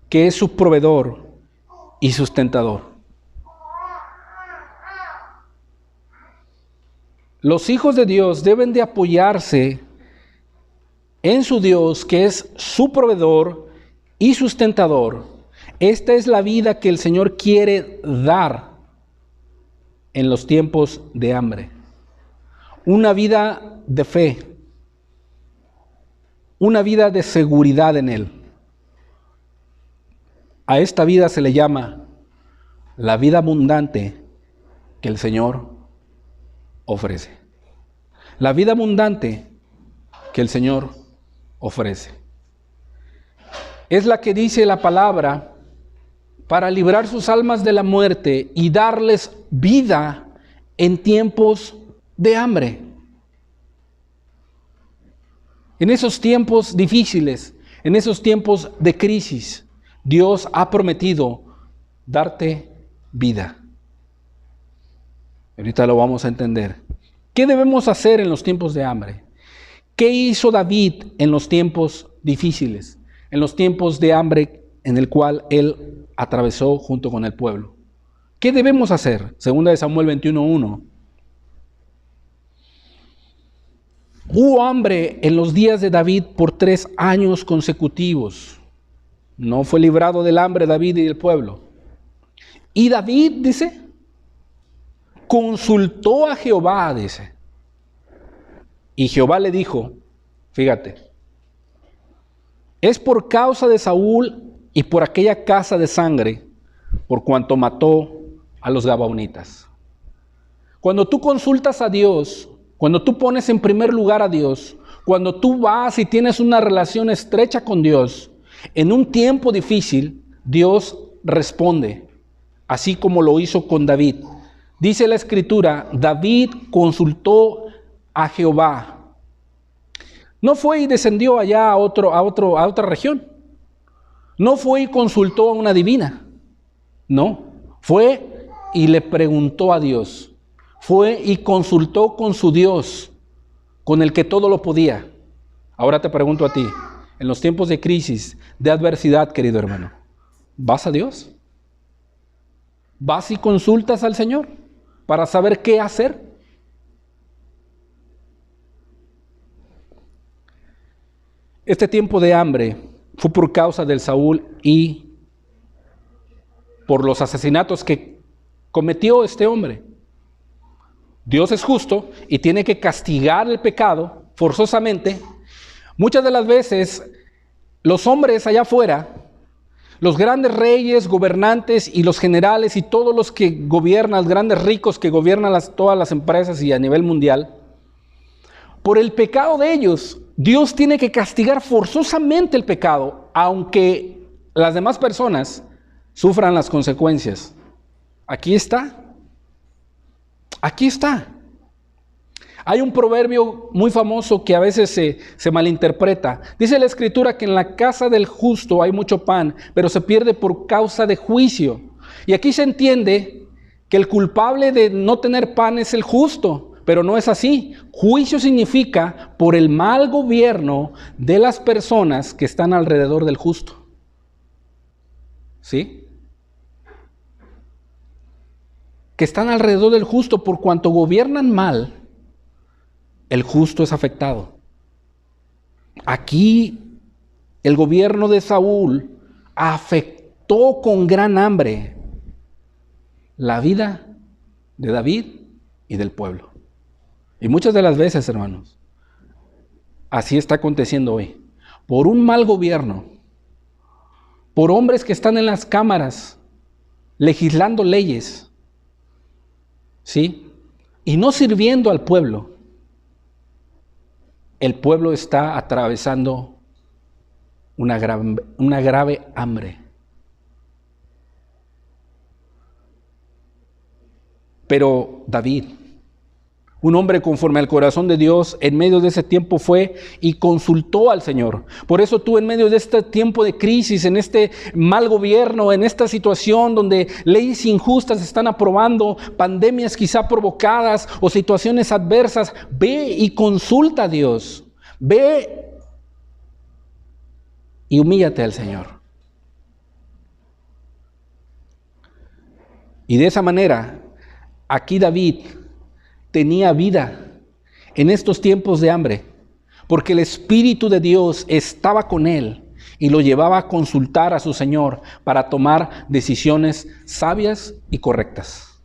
que es su proveedor y sustentador. Los hijos de Dios deben de apoyarse en su Dios, que es su proveedor y sustentador. Esta es la vida que el Señor quiere dar en los tiempos de hambre. Una vida de fe. Una vida de seguridad en Él. A esta vida se le llama la vida abundante que el Señor ofrece. La vida abundante que el Señor ofrece. Es la que dice la palabra para librar sus almas de la muerte y darles vida en tiempos de hambre. En esos tiempos difíciles, en esos tiempos de crisis, Dios ha prometido darte vida. Ahorita lo vamos a entender. ¿Qué debemos hacer en los tiempos de hambre? ¿Qué hizo David en los tiempos difíciles? En los tiempos de hambre en el cual él atravesó junto con el pueblo. ¿Qué debemos hacer? Segunda de Samuel 21:1. Hubo hambre en los días de David por 3 años consecutivos. No fue librado del hambre David y el pueblo. Y David, dice, consultó a Jehová, dice. Y Jehová le dijo, fíjate, es por causa de Saúl y por aquella casa de sangre, por cuanto mató a los gabaonitas. Cuando tú consultas a Dios, cuando tú pones en primer lugar a Dios, cuando tú vas y tienes una relación estrecha con Dios, en un tiempo difícil, Dios responde, así como lo hizo con David. Dice la Escritura, David consultó a Jehová. No fue y descendió allá a otra región. No fue y consultó a una divina. No, fue y le preguntó a Dios. Fue y consultó con su Dios, con el que todo lo podía. Ahora te pregunto a ti, en los tiempos de crisis, de adversidad, querido hermano, ¿vas a Dios? ¿Vas y consultas al Señor para saber qué hacer? Este tiempo de hambre fue por causa del Saúl y por los asesinatos que cometió este hombre. Dios es justo y tiene que castigar el pecado forzosamente. Muchas de las veces los hombres allá afuera, los grandes reyes, gobernantes y los generales y todos los que gobiernan, los grandes ricos que gobiernan todas las empresas y a nivel mundial, por el pecado de ellos, Dios tiene que castigar forzosamente el pecado, aunque las demás personas sufran las consecuencias. Aquí está. Aquí está. Hay un proverbio muy famoso que a veces se malinterpreta. Dice la Escritura que en la casa del justo hay mucho pan, pero se pierde por causa de juicio. Y aquí se entiende que el culpable de no tener pan es el justo, pero no es así. Juicio significa por el mal gobierno de las personas que están alrededor del justo. ¿Sí? Que están alrededor del justo, por cuanto gobiernan mal, el justo es afectado. Aquí el gobierno de Saúl afectó con gran hambre la vida de David y del pueblo. Y muchas de las veces, hermanos, así está aconteciendo hoy. Por un mal gobierno, por hombres que están en las cámaras legislando leyes, ¿sí? Y no sirviendo al pueblo, el pueblo está atravesando una grave hambre. Pero David, un hombre conforme al corazón de Dios, en medio de ese tiempo fue y consultó al Señor. Por eso tú, en medio de este tiempo de crisis, en este mal gobierno, en esta situación donde leyes injustas se están aprobando, pandemias quizá provocadas o situaciones adversas, ve y consulta a Dios. Ve y humíllate al Señor. Y de esa manera, aquí David tenía vida en estos tiempos de hambre, porque el Espíritu de Dios estaba con él y lo llevaba a consultar a su Señor para tomar decisiones sabias y correctas.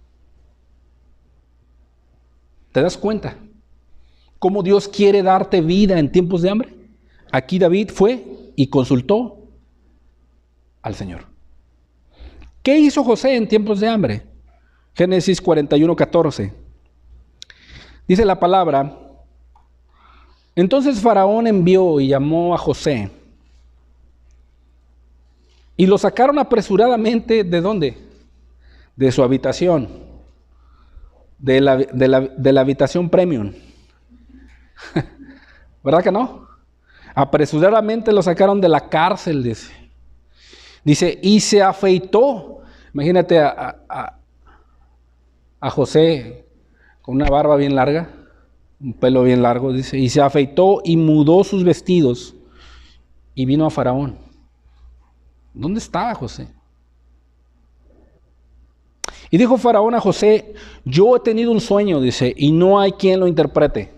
¿Te das cuenta cómo Dios quiere darte vida en tiempos de hambre? Aquí David fue y consultó al Señor. ¿Qué hizo José en tiempos de hambre? Génesis 41:14. Dice la palabra: entonces Faraón envió y llamó a José, y lo sacaron apresuradamente. ¿De dónde? De su habitación, de la habitación premium. ¿Verdad que no? Apresuradamente lo sacaron de la cárcel, dice, y se afeitó. Imagínate a José con una barba bien larga, un pelo bien largo, dice, y se afeitó y mudó sus vestidos y vino a Faraón. ¿Dónde estaba José? Y dijo Faraón a José: yo he tenido un sueño, dice, y no hay quien lo interprete.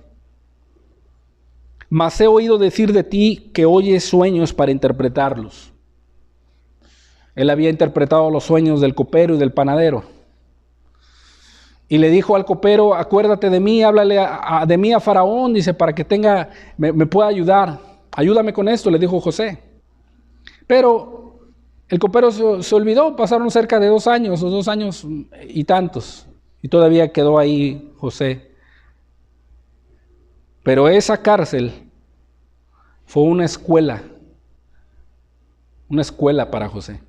Mas he oído decir de ti que oyes sueños para interpretarlos. Él había interpretado los sueños del copero y del panadero. Y le dijo al copero: acuérdate de mí, háblale de mí a Faraón, dice, para que me pueda ayudar. Ayúdame con esto, le dijo José. Pero el copero se olvidó, pasaron cerca de 2 años, o 2 años y tantos. y todavía quedó ahí José. Pero esa cárcel fue una escuela para José.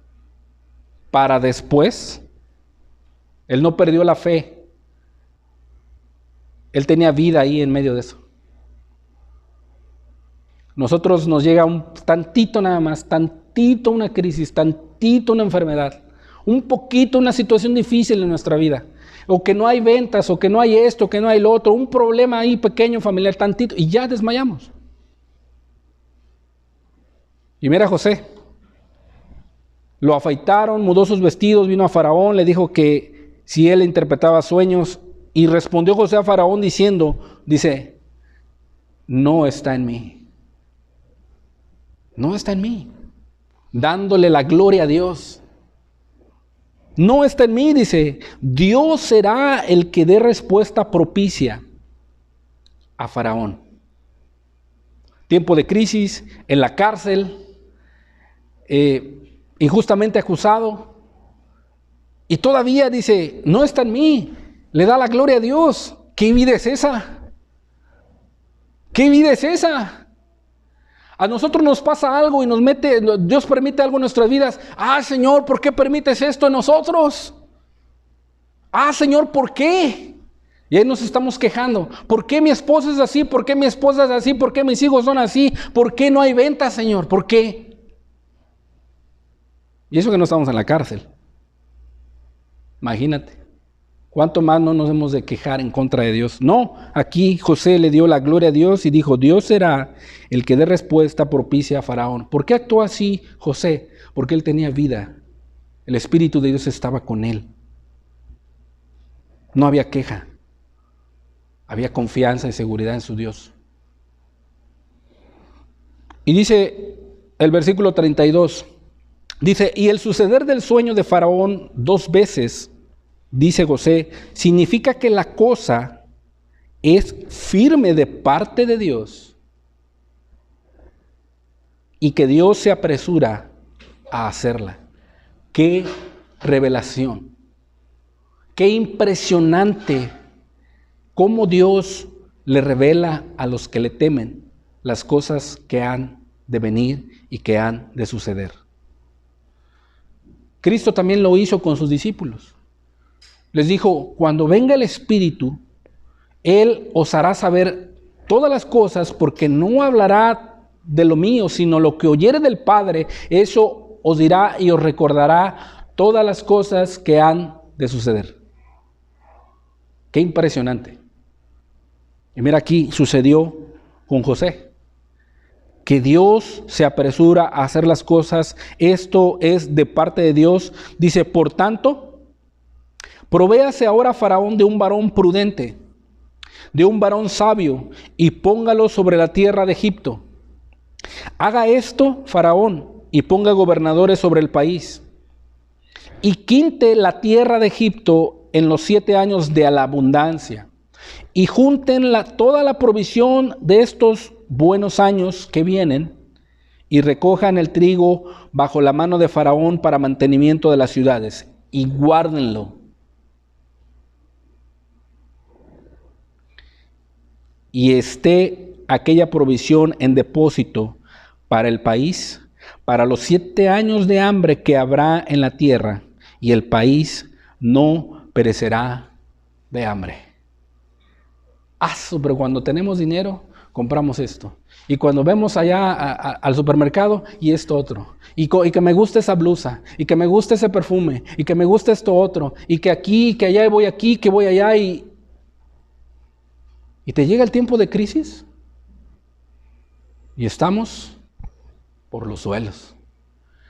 Para después, él no perdió la fe. Él tenía vida ahí en medio de eso. Nosotros nos llega un tantito nada más, tantito una crisis, tantito una enfermedad, un poquito una situación difícil en nuestra vida, o que no hay ventas, o que no hay esto, que no hay lo otro, un problema ahí pequeño, familiar, tantito, y ya desmayamos. Y mira a José, lo afeitaron, mudó sus vestidos, vino a Faraón, le dijo que si él interpretaba sueños, y respondió José a Faraón dice, no está en mí. No está en mí, dándole la gloria a Dios. No está en mí, dice, Dios será el que dé respuesta propicia a Faraón. Tiempo de crisis, en la cárcel, injustamente acusado, y todavía dice, no está en mí, le da la gloria a Dios. ¿Qué vida es esa? ¿Qué vida es esa? A nosotros nos pasa algo y Dios permite algo en nuestras vidas. Señor, ¿por qué permites esto en nosotros? Señor, ¿por qué? Y ahí nos estamos quejando. ¿Por qué mi esposo es así? ¿Por qué mi esposa es así? ¿Por qué mis hijos son así? ¿Por qué no hay ventas, Señor? ¿Por qué? Y eso que no estamos en la cárcel. Imagínate. ¿Cuánto más no nos hemos de quejar en contra de Dios? No, aquí José le dio la gloria a Dios y dijo, Dios será el que dé respuesta propicia a Faraón. ¿Por qué actuó así José? Porque él tenía vida. El Espíritu de Dios estaba con él. No había queja. Había confianza y seguridad en su Dios. Y dice el versículo 32, dice, y el suceder del sueño de Faraón 2 veces, dice José, significa que la cosa es firme de parte de Dios y que Dios se apresura a hacerla. ¡Qué revelación! ¡Qué impresionante! Cómo Dios le revela a los que le temen las cosas que han de venir y que han de suceder. Cristo también lo hizo con sus discípulos. Les dijo, cuando venga el Espíritu, Él os hará saber todas las cosas, porque no hablará de lo mío, sino lo que oyere del Padre, eso os dirá y os recordará todas las cosas que han de suceder. Qué impresionante. Y mira, aquí sucedió con José, que Dios se apresura a hacer las cosas. Esto es de parte de Dios. Dice, por tanto, provéase ahora Faraón de un varón prudente, de un varón sabio, y póngalo sobre la tierra de Egipto. Haga esto Faraón, y ponga gobernadores sobre el país, y quinte la tierra de Egipto en los 7 años de la abundancia, y junten toda la provisión de estos buenos años que vienen, y recojan el trigo bajo la mano de Faraón para mantenimiento de las ciudades, y guárdenlo. Y esté aquella provisión en depósito para el país, para los 7 años de hambre que habrá en la tierra, y el país no perecerá de hambre. Pero cuando tenemos dinero, compramos esto. Y cuando vemos allá al supermercado, y esto otro. Y que me gusta esa blusa, y que me gusta ese perfume, y que me gusta esto otro, y que aquí, que allá, y voy aquí, que voy allá, y te llega el tiempo de crisis y estamos por los suelos.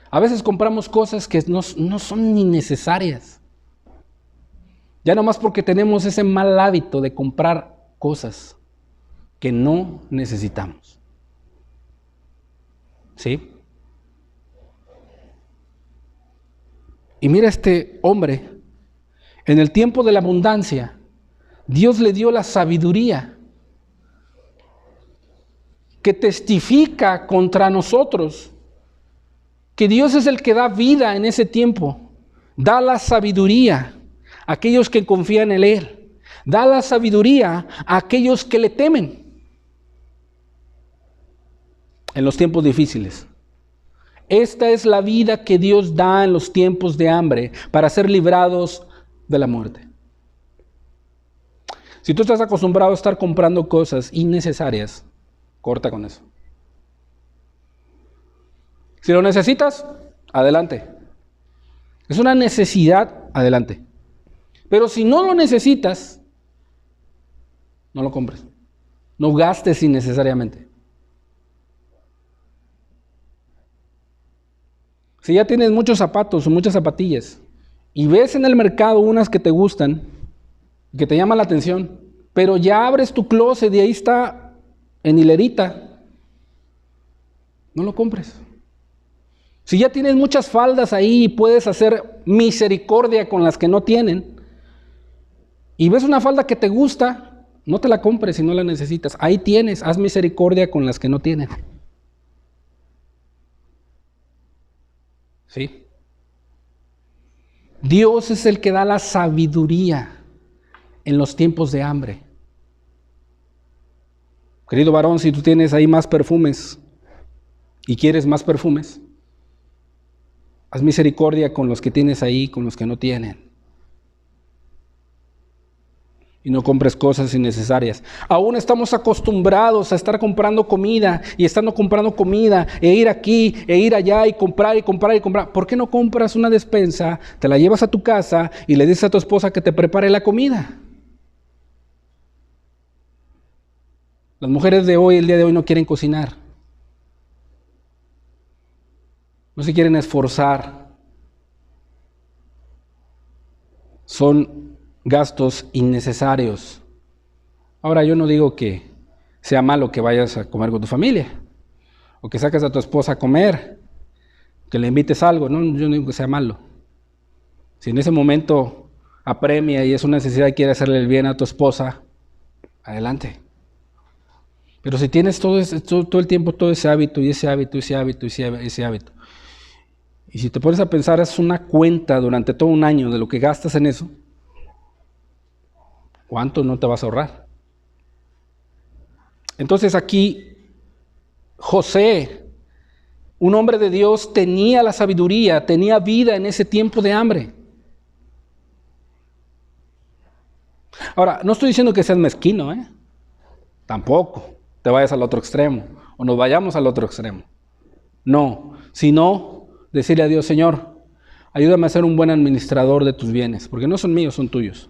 A veces compramos cosas que no son ni necesarias. Ya nomás porque tenemos ese mal hábito de comprar cosas que no necesitamos. ¿Sí? Y mira este hombre, en el tiempo de la abundancia, Dios le dio la sabiduría que testifica contra nosotros que Dios es el que da vida en ese tiempo, da la sabiduría, aquellos que confían en Él. Da la sabiduría a aquellos que le temen en los tiempos difíciles. Esta es la vida que Dios da en los tiempos de hambre para ser librados de la muerte. Si tú estás acostumbrado a estar comprando cosas innecesarias, corta con eso. Si lo necesitas, adelante. Es una necesidad, adelante. Pero si no lo necesitas, no lo compres. No gastes innecesariamente. Si ya tienes muchos zapatos o muchas zapatillas y ves en el mercado unas que te gustan, que te llaman la atención, pero ya abres tu closet y ahí está en hilerita, no lo compres. Si ya tienes muchas faldas ahí y puedes hacer misericordia con las que no tienen, y ves una falda que te gusta, no te la compres si no la necesitas. Ahí tienes, haz misericordia con las que no tienen. ¿Sí? Dios es el que da la sabiduría en los tiempos de hambre. Querido varón, si tú tienes ahí más perfumes y quieres más perfumes, haz misericordia con los que tienes ahí, con los que no tienen. Y no compres cosas innecesarias. Aún estamos acostumbrados a estar comprando comida y estando comprando comida e ir aquí e ir allá y comprar y comprar y comprar. ¿Por qué no compras una despensa, te la llevas a tu casa y le dices a tu esposa que te prepare la comida? Las mujeres de hoy, el día de hoy, no quieren cocinar. No se quieren esforzar. Son gastos innecesarios. Ahora, yo no digo que sea malo que vayas a comer con tu familia, o que saques a tu esposa a comer, que le invites algo, no, yo no digo que sea malo. Si en ese momento apremia y es una necesidad y quiere hacerle el bien a tu esposa, adelante. Pero si tienes todo el tiempo todo ese hábito, y ese hábito, ese hábito, ese hábito, y si te pones a pensar, es una cuenta durante todo un año de lo que gastas en eso, ¿cuánto no te vas a ahorrar? Entonces aquí, José, un hombre de Dios, tenía la sabiduría, tenía vida en ese tiempo de hambre. Ahora, no estoy diciendo que seas mezquino, tampoco te vayas al otro extremo, o nos vayamos al otro extremo. No, sino decirle a Dios, Señor, ayúdame a ser un buen administrador de tus bienes, porque no son míos, son tuyos.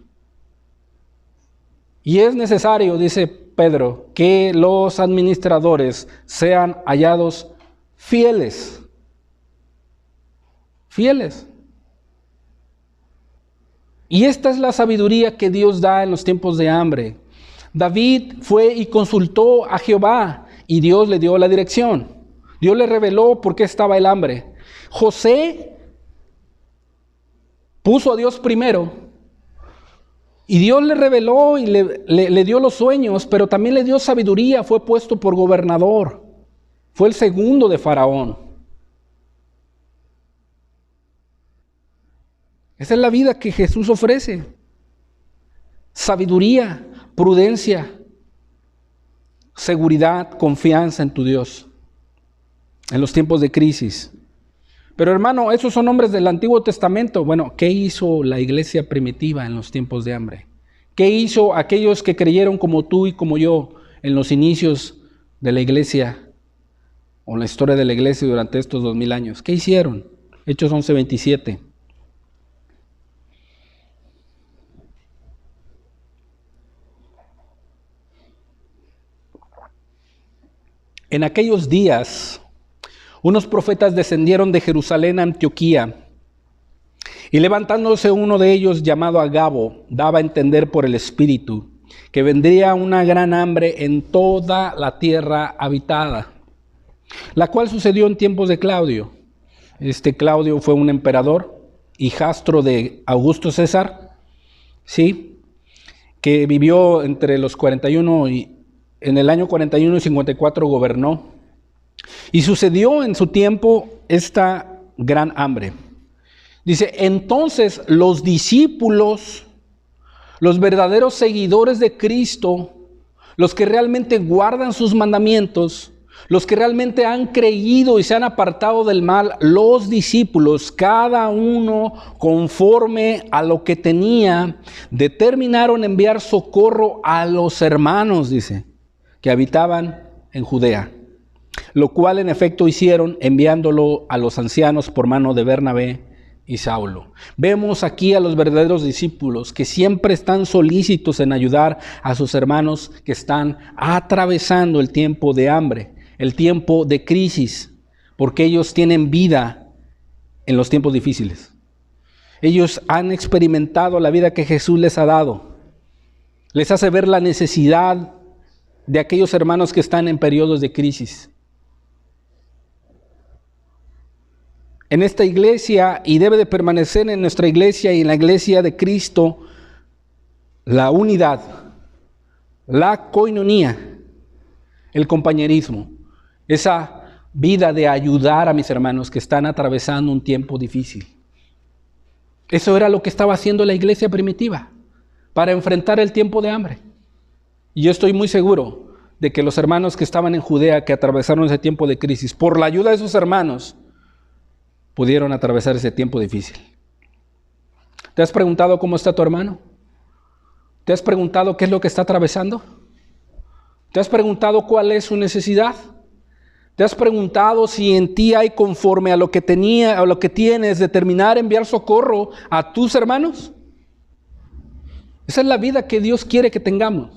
Y es necesario, dice Pedro, que los administradores sean hallados fieles. Fieles. Y esta es la sabiduría que Dios da en los tiempos de hambre. David fue y consultó a Jehová y Dios le dio la dirección. Dios le reveló por qué estaba el hambre. José puso a Dios primero. Y Dios le reveló y le dio los sueños, pero también le dio sabiduría. Fue puesto por gobernador. Fue el segundo de Faraón. Esa es la vida que Jesús ofrece. Sabiduría, prudencia, seguridad, confianza en tu Dios. En los tiempos de crisis. Pero hermano, esos son hombres del Antiguo Testamento. Bueno, ¿qué hizo la iglesia primitiva en los tiempos de hambre? ¿Qué hizo aquellos que creyeron como tú y como yo en los inicios de la iglesia o en la historia de la iglesia durante estos 2000 años? ¿Qué hicieron? Hechos 11:27. En aquellos días, unos profetas descendieron de Jerusalén a Antioquía, y levantándose uno de ellos, llamado Agabo, daba a entender por el Espíritu que vendría una gran hambre en toda la tierra habitada, la cual sucedió en tiempos de Claudio. Claudio fue un emperador, hijastro de Augusto César, ¿sí? Que vivió entre los 41 y en el año 41 y 54 gobernó. Y sucedió en su tiempo esta gran hambre. Dice, entonces los discípulos Los verdaderos seguidores de Cristo, los que realmente guardan sus mandamientos, los que realmente han creído y se han apartado del mal, los discípulos, cada uno conforme a lo que tenía, determinaron enviar socorro a los hermanos, dice, que habitaban en Judea, lo cual en efecto hicieron enviándolo a los ancianos por mano de Bernabé y Saulo. Vemos aquí a los verdaderos discípulos que siempre están solícitos en ayudar a sus hermanos que están atravesando el tiempo de hambre, el tiempo de crisis, porque ellos tienen vida en los tiempos difíciles. Ellos han experimentado la vida que Jesús les ha dado. Les hace ver la necesidad de aquellos hermanos que están en periodos de crisis. En esta iglesia, y debe de permanecer en nuestra iglesia y en la iglesia de Cristo, la unidad, la coinonía, el compañerismo, esa vida de ayudar a mis hermanos que están atravesando un tiempo difícil. Eso era lo que estaba haciendo la iglesia primitiva para enfrentar el tiempo de hambre. Y yo estoy muy seguro de que los hermanos que estaban en Judea, que atravesaron ese tiempo de crisis, por la ayuda de sus hermanos, pudieron atravesar ese tiempo difícil. ¿Te has preguntado cómo está tu hermano? ¿Te has preguntado qué es lo que está atravesando? ¿Te has preguntado cuál es su necesidad? ¿Te has preguntado si en ti hay, conforme a lo que tenía, a lo que tienes, determinar enviar socorro a tus hermanos? Esa es la vida que Dios quiere que tengamos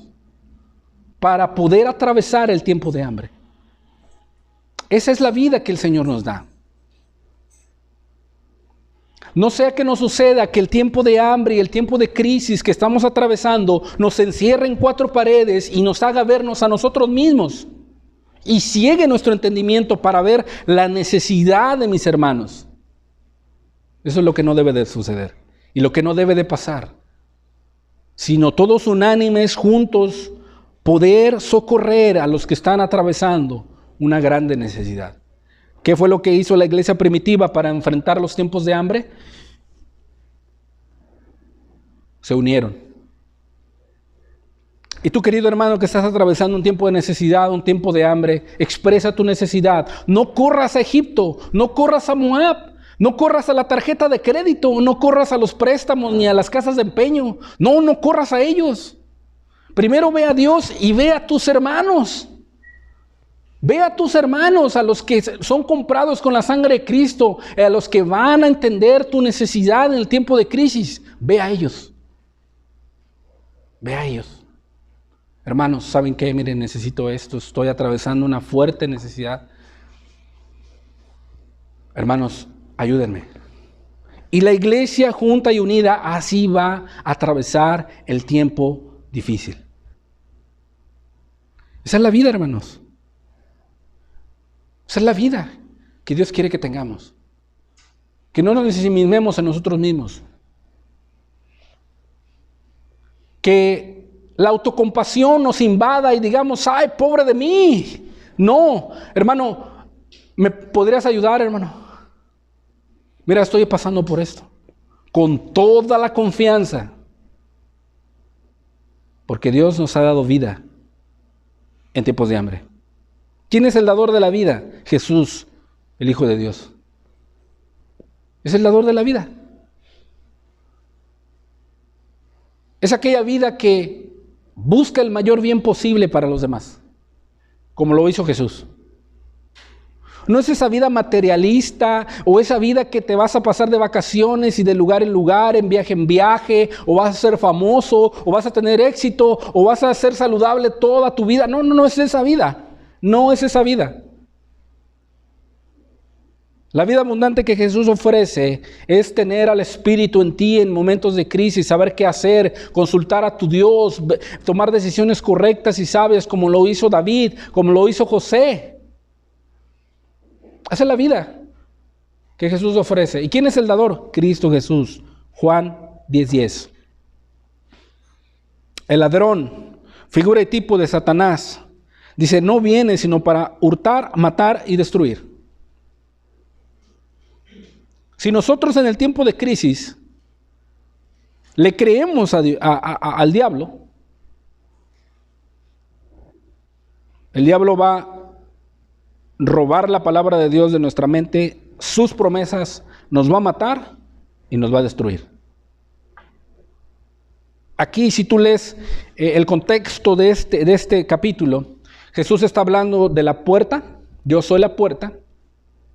para poder atravesar el tiempo de hambre. Esa es la vida que el Señor nos da. No sea que nos suceda que el tiempo de hambre y el tiempo de crisis que estamos atravesando nos encierre en cuatro paredes y nos haga vernos a nosotros mismos y ciegue nuestro entendimiento para ver la necesidad de mis hermanos. Eso es lo que no debe de suceder y lo que no debe de pasar, sino todos unánimes, juntos, poder socorrer a los que están atravesando una grande necesidad. ¿Qué fue lo que hizo la iglesia primitiva para enfrentar los tiempos de hambre? Se unieron. Y tú, querido hermano, que estás atravesando un tiempo de necesidad, un tiempo de hambre, expresa tu necesidad. No corras a Egipto, no corras a Moab, no corras a la tarjeta de crédito, no corras a los préstamos ni a las casas de empeño. No corras a ellos. Primero ve a Dios y ve a tus hermanos. Ve a tus hermanos, a los que son comprados con la sangre de Cristo, a los que van a entender tu necesidad en el tiempo de crisis. Ve a ellos. Ve a ellos. Hermanos, ¿saben qué? Miren, necesito esto. Estoy atravesando una fuerte necesidad. Hermanos, ayúdenme. Y la iglesia junta y unida así va a atravesar el tiempo difícil. Esa es la vida, hermanos. Esa es la vida que Dios quiere que tengamos. Que no nos ensimismemos en nosotros mismos. Que la autocompasión nos invada y digamos, ¡ay, pobre de mí! No, hermano, ¿me podrías ayudar, hermano? Mira, estoy pasando por esto. Con toda la confianza. Porque Dios nos ha dado vida en tiempos de hambre. ¿Quién es el dador de la vida? Jesús, el Hijo de Dios. Es el dador de la vida. Es aquella vida que busca el mayor bien posible para los demás, como lo hizo Jesús. No es esa vida materialista o esa vida que te vas a pasar de vacaciones y de lugar en lugar, en viaje, o vas a ser famoso, o vas a tener éxito, o vas a ser saludable toda tu vida. No es esa vida. No es esa vida. La vida abundante que Jesús ofrece es tener al Espíritu en ti en momentos de crisis, saber qué hacer, consultar a tu Dios, tomar decisiones correctas y sabias como lo hizo David, como lo hizo José. Esa es la vida que Jesús ofrece. ¿Y quién es el dador? Cristo Jesús. Juan 10:10. El ladrón, figura y tipo de Satanás, dice, no viene sino para hurtar, matar y destruir. Si nosotros en el tiempo de crisis le creemos al diablo, el diablo va a robar la palabra de Dios de nuestra mente, sus promesas, nos va a matar y nos va a destruir. Aquí, si tú lees el contexto de este capítulo, Jesús está hablando de la puerta. Yo soy la puerta,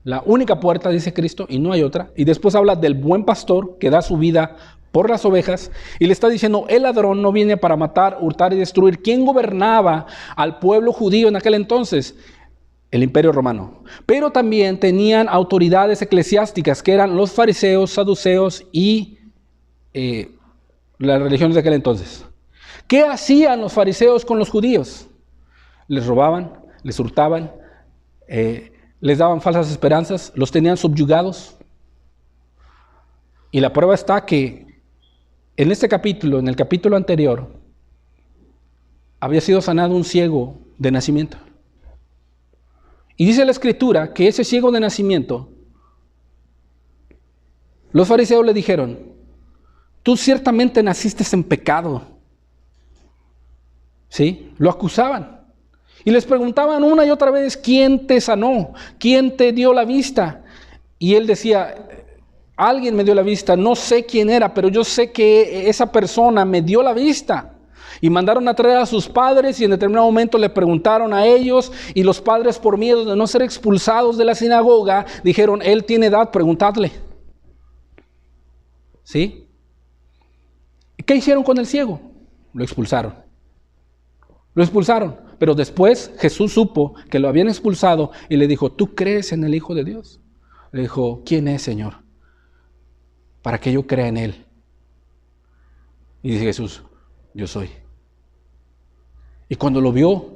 la única puerta, dice Cristo, y no hay otra. Y después habla del buen pastor que da su vida por las ovejas, y le está diciendo, el ladrón no viene para matar, hurtar y destruir. ¿Quién gobernaba al pueblo judío en aquel entonces? El Imperio Romano. Pero también tenían autoridades eclesiásticas, que eran los fariseos, saduceos y las religiones de aquel entonces. ¿Qué hacían los fariseos con los judíos? Les robaban, les hurtaban, les daban falsas esperanzas, los tenían subyugados. Y la prueba está que en este capítulo, en el capítulo anterior, había sido sanado un ciego de nacimiento. Y dice la Escritura que ese ciego de nacimiento, los fariseos le dijeron, tú ciertamente naciste en pecado. ¿Sí? Lo acusaban. Y les preguntaban una y otra vez, ¿quién te sanó? ¿Quién te dio la vista? Y él decía, alguien me dio la vista, no sé quién era, pero yo sé que esa persona me dio la vista. Y mandaron a traer a sus padres y en determinado momento le preguntaron a ellos, y los padres, por miedo de no ser expulsados de la sinagoga, dijeron, él tiene edad, preguntadle. ¿Sí? ¿Qué hicieron con el ciego? Lo expulsaron. Lo expulsaron. Pero después Jesús supo que lo habían expulsado y le dijo, ¿tú crees en el Hijo de Dios? Le dijo, ¿quién es, Señor? Para que yo crea en Él. Y dice Jesús, yo soy. Y cuando lo vio,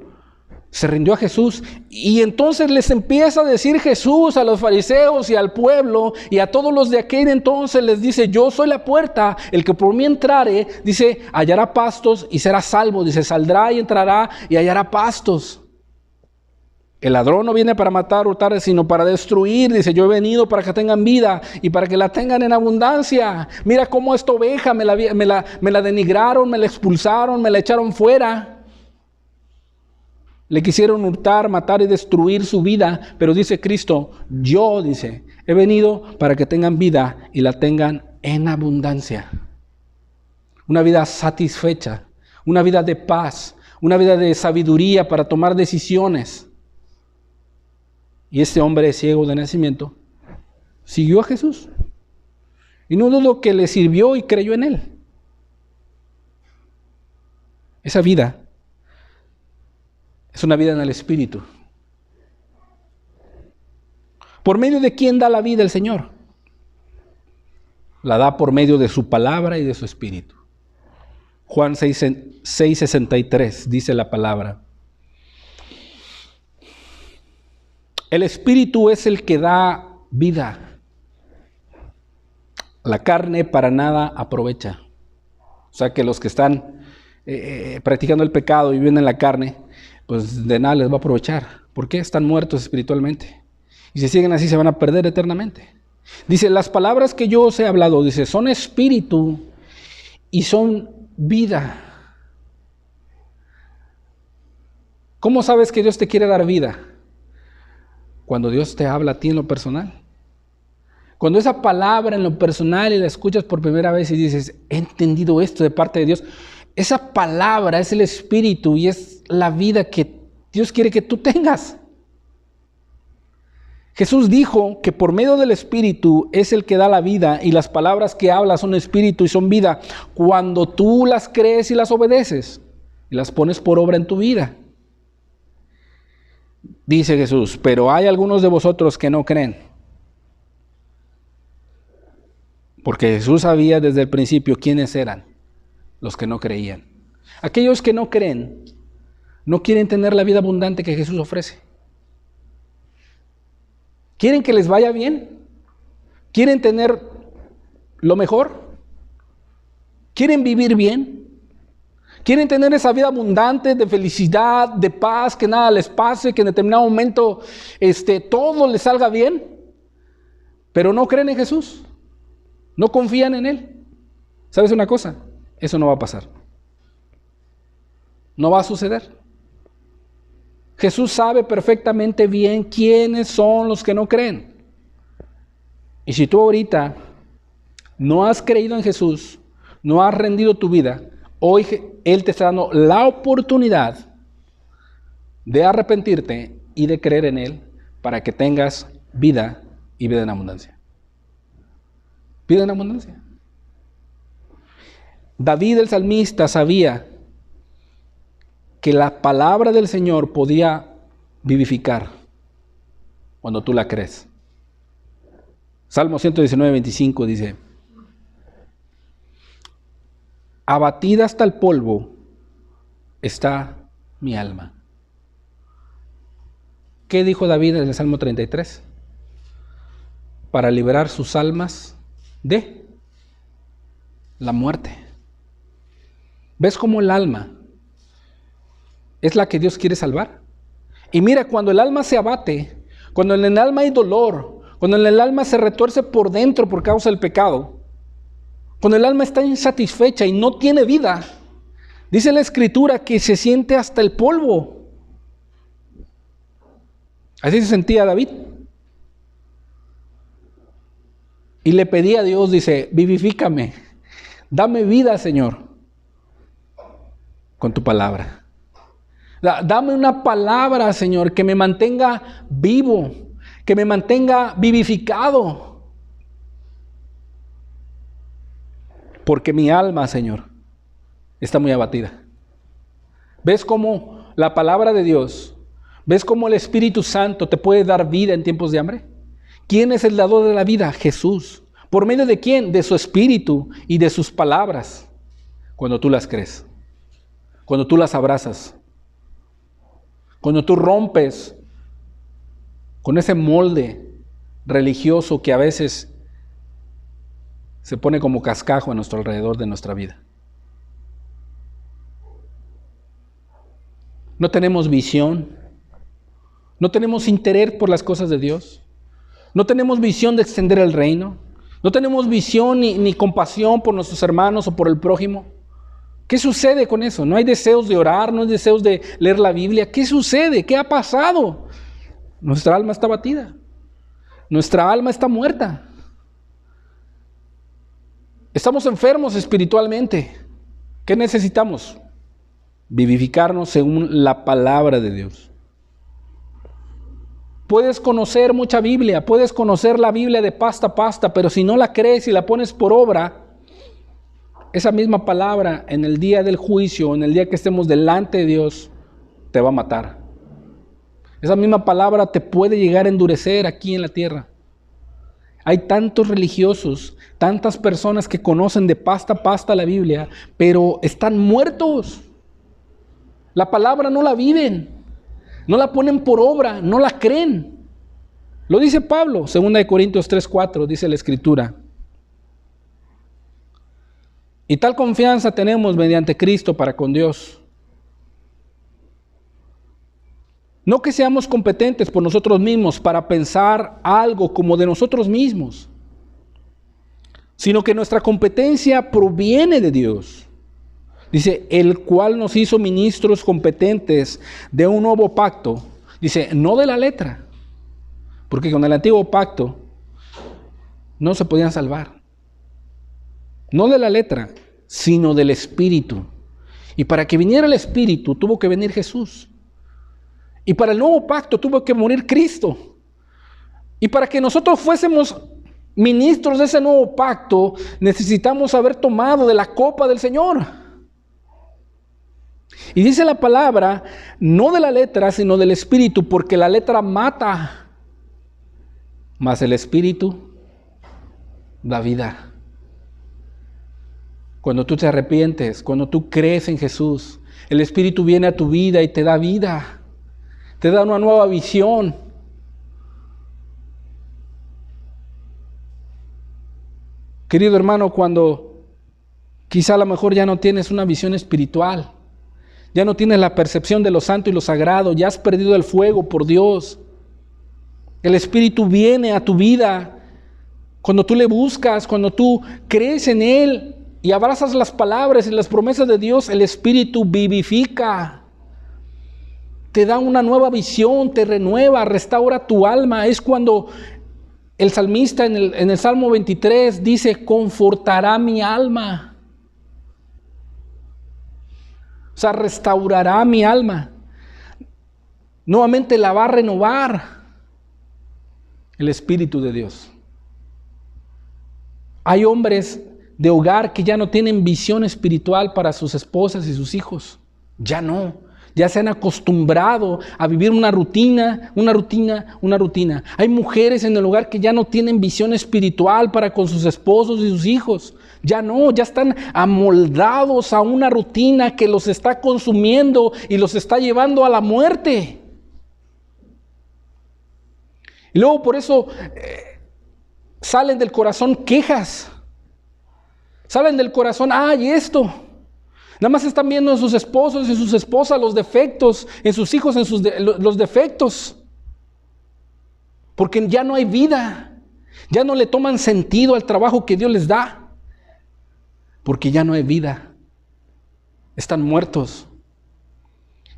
se rindió a Jesús. Y entonces les empieza a decir Jesús a los fariseos y al pueblo y a todos los de aquel entonces, les dice, yo soy la puerta, el que por mí entrare, dice, hallará pastos y será salvo. Dice, saldrá y entrará y hallará pastos. El ladrón no viene para matar, hurtar, sino para destruir. Dice, yo he venido para que tengan vida y para que la tengan en abundancia. Mira cómo esta oveja me la denigraron, me la expulsaron, me la echaron fuera. Le quisieron hurtar, matar y destruir su vida, pero dice Cristo, yo, dice, he venido para que tengan vida y la tengan en abundancia. Una vida satisfecha, una vida de paz, una vida de sabiduría para tomar decisiones. Y este hombre ciego de nacimiento siguió a Jesús. Y no dudo que le sirvió y creyó en él. Esa vida es una vida en el Espíritu. ¿Por medio de quién da la vida el Señor? La da por medio de su palabra y de su Espíritu. Juan 6:63 dice la palabra. El Espíritu es el que da vida. La carne para nada aprovecha. O sea que los que están practicando el pecado y viven en la carne, pues de nada les va a aprovechar. ¿Por qué? Están muertos espiritualmente. Y si siguen así se van a perder eternamente. Dice, las palabras que yo os he hablado, dice, son espíritu y son vida. ¿Cómo sabes que Dios te quiere dar vida? Cuando Dios te habla a ti en lo personal. Cuando esa palabra en lo personal y la escuchas por primera vez y dices, he entendido esto de parte de Dios. Esa palabra es el Espíritu y es la vida que Dios quiere que tú tengas. Jesús dijo que por medio del Espíritu es el que da la vida y las palabras que habla son Espíritu y son vida cuando tú las crees y las obedeces y las pones por obra en tu vida. Dice Jesús, pero hay algunos de vosotros que no creen. Porque Jesús sabía desde el principio quiénes eran los que no creían. Aquellos que no creen no quieren tener la vida abundante que Jesús ofrece. ¿Quieren que les vaya bien? ¿Quieren tener lo mejor? ¿Quieren vivir bien? ¿Quieren tener esa vida abundante de felicidad, de paz, que nada les pase, que en determinado momento todo les salga bien? Pero no creen en Jesús, no confían en Él. ¿Sabes una cosa? Eso no va a pasar. No va a suceder. Jesús sabe perfectamente bien quiénes son los que no creen. Y si tú ahorita no has creído en Jesús, no has rendido tu vida, hoy Él te está dando la oportunidad de arrepentirte y de creer en Él para que tengas vida y vida en abundancia. Vida en abundancia. David el salmista sabía que la palabra del Señor podía vivificar cuando tú la crees. Salmo 119, 25 dice: abatida hasta el polvo está mi alma. ¿Qué dijo David en el Salmo 33? Para liberar sus almas de la muerte. ¿Ves cómo el alma es la que Dios quiere salvar? Y mira, cuando el alma se abate, cuando en el alma hay dolor, cuando en el alma se retuerce por dentro por causa del pecado, cuando el alma está insatisfecha y no tiene vida, dice la Escritura que se siente hasta el polvo. Así se sentía David. Y le pedía a Dios, dice: vivifícame, dame vida, Señor, con tu palabra. Dame una palabra, Señor, que me mantenga vivo, que me mantenga vivificado. Porque mi alma, Señor, está muy abatida. ¿Ves cómo la palabra de Dios, ves cómo el Espíritu Santo te puede dar vida en tiempos de hambre? ¿Quién es el dador de la vida? Jesús. ¿Por medio de quién? De su Espíritu y de sus palabras. Cuando tú las crees, cuando tú las abrazas, cuando tú rompes con ese molde religioso que a veces se pone como cascajo a nuestro alrededor de nuestra vida. No tenemos visión, no tenemos interés por las cosas de Dios, no tenemos visión de extender el reino, no tenemos visión ni compasión por nuestros hermanos o por el prójimo. ¿Qué sucede con eso? No hay deseos de orar, no hay deseos de leer la Biblia. ¿Qué sucede? ¿Qué ha pasado? Nuestra alma está abatida, nuestra alma está muerta. Estamos enfermos espiritualmente. ¿Qué necesitamos? Vivificarnos según la palabra de Dios. Puedes conocer mucha Biblia, puedes conocer la Biblia de pasta a pasta, pero si no la crees y la pones por obra, esa misma palabra en el día del juicio, en el día que estemos delante de Dios, te va a matar. Esa misma palabra te puede llegar a endurecer aquí en la tierra. Hay tantos religiosos, tantas personas que conocen de pasta a pasta la Biblia, pero están muertos. La palabra no la viven, no la ponen por obra, no la creen. Lo dice Pablo, 2 Corintios 3:4, dice la Escritura. Y tal confianza tenemos mediante Cristo para con Dios. No que seamos competentes por nosotros mismos para pensar algo como de nosotros mismos, sino que nuestra competencia proviene de Dios. Dice, el cual nos hizo ministros competentes de un nuevo pacto. Dice, no de la letra, porque con el antiguo pacto no se podían salvar. No de la letra, sino del Espíritu. Y para que viniera el Espíritu tuvo que venir Jesús. Y para el nuevo pacto tuvo que morir Cristo. Y para que nosotros fuésemos ministros de ese nuevo pacto, necesitamos haber tomado de la copa del Señor. Y dice la palabra, no de la letra, sino del Espíritu, porque la letra mata, mas el Espíritu da vida. Cuando tú te arrepientes, cuando tú crees en Jesús, el Espíritu viene a tu vida y te da vida. Te da una nueva visión. Querido hermano, cuando quizá a lo mejor ya no tienes una visión espiritual, ya no tienes la percepción de lo santo y lo sagrado, ya has perdido el fuego por Dios. El Espíritu viene a tu vida cuando tú le buscas, cuando tú crees en Él, y abrazas las palabras y las promesas de Dios, el Espíritu vivifica. Te da una nueva visión, te renueva, restaura tu alma. Es cuando el salmista en el Salmo 23 dice, confortará mi alma. O sea, restaurará mi alma. Nuevamente la va a renovar el Espíritu de Dios. Hay hombres de hogar que ya no tienen visión espiritual para sus esposas y sus hijos. Ya no. Ya se han acostumbrado a vivir una rutina. Hay mujeres en el hogar que ya no tienen visión espiritual para con sus esposos y sus hijos. Ya no, ya están amoldados a una rutina que los está consumiendo y los está llevando a la muerte. Y luego por eso salen del corazón quejas. Salen del corazón, y esto. Nada más están viendo en sus esposos y sus esposas los defectos, en sus hijos los defectos. Porque ya no hay vida. Ya no le toman sentido al trabajo que Dios les da. Porque ya no hay vida. Están muertos.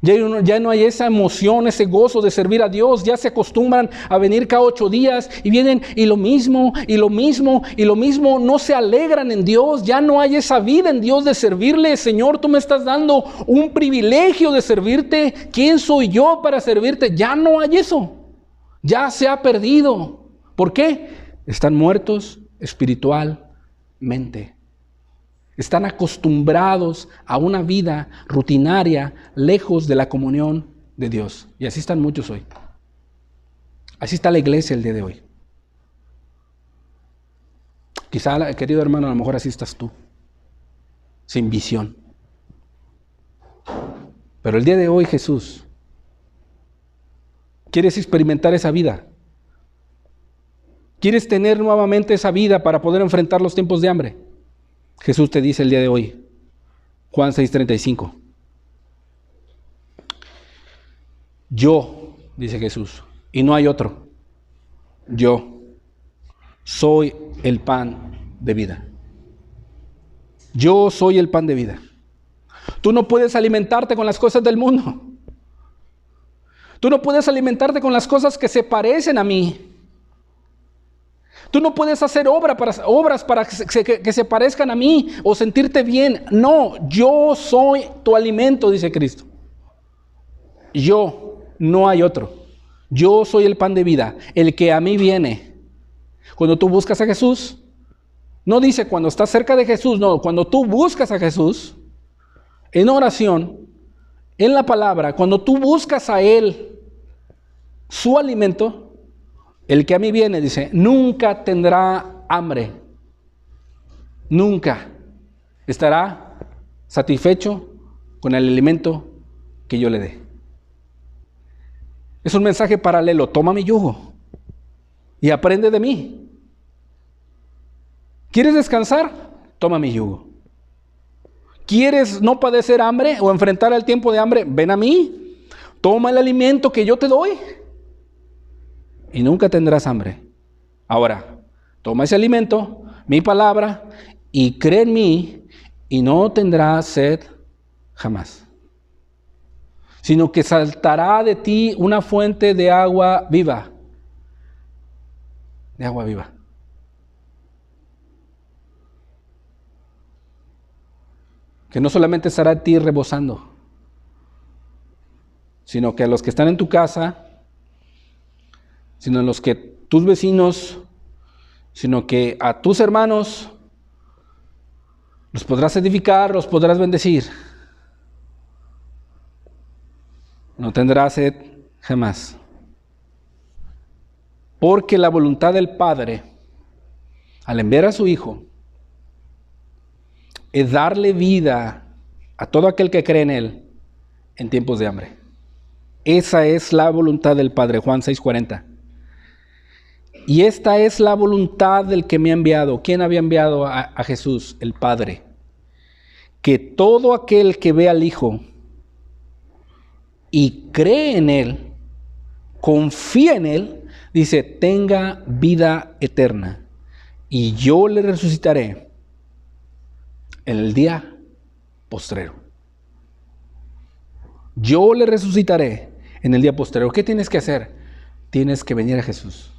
Ya no hay esa emoción, ese gozo de servir a Dios. Ya se acostumbran a venir cada 8 días y vienen y lo mismo. No se alegran en Dios. Ya no hay esa vida en Dios de servirle. Señor, tú me estás dando un privilegio de servirte. ¿Quién soy yo para servirte? Ya no hay eso. Ya se ha perdido. ¿Por qué? Están muertos espiritualmente. Están acostumbrados a una vida rutinaria, lejos de la comunión de Dios. Y así están muchos hoy. Así está la iglesia el día de hoy. Quizá, querido hermano, a lo mejor así estás tú, sin visión. Pero el día de hoy, Jesús, ¿quieres experimentar esa vida? ¿Quieres tener nuevamente esa vida para poder enfrentar los tiempos de hambre? Jesús te dice el día de hoy, Juan 6:35. Yo, dice Jesús, y no hay otro. Yo soy el pan de vida. Yo soy el pan de vida. Tú no puedes alimentarte con las cosas del mundo. Tú no puedes alimentarte con las cosas que se parecen a mí. Tú no puedes hacer obras para que se parezcan a mí o sentirte bien. No, yo soy tu alimento, dice Cristo. Yo, no hay otro. Yo soy el pan de vida, el que a mí viene. Cuando tú buscas a Jesús, no dice cuando estás cerca de Jesús, no, cuando tú buscas a Jesús, en oración, en la palabra, cuando tú buscas a Él, su alimento, el que a mí viene, dice, nunca tendrá hambre. Nunca estará satisfecho con el alimento que yo le dé. Es un mensaje paralelo. Toma mi yugo y aprende de mí. ¿Quieres descansar? Toma mi yugo. ¿Quieres no padecer hambre o enfrentar el tiempo de hambre? Ven a mí. Toma el alimento que yo te doy. Y nunca tendrás hambre. Ahora, toma ese alimento, mi palabra, y cree en mí, y no tendrás sed jamás. Sino que saltará de ti una fuente de agua viva. De agua viva. Que no solamente estará a ti rebosando, sino que a los que están en tu casa, sino en los que tus vecinos, sino que a tus hermanos los podrás edificar, los podrás bendecir. No tendrás sed jamás. Porque la voluntad del Padre, al enviar a su Hijo, es darle vida a todo aquel que cree en Él en tiempos de hambre. Esa es la voluntad del Padre, Juan 6:40. Y esta es la voluntad del que me ha enviado. ¿Quién había enviado a Jesús? El Padre. Que todo aquel que ve al Hijo y cree en Él, confía en Él, dice, tenga vida eterna. Y yo le resucitaré en el día postrero. Yo le resucitaré en el día postrero. ¿Qué tienes que hacer? Tienes que venir a Jesús.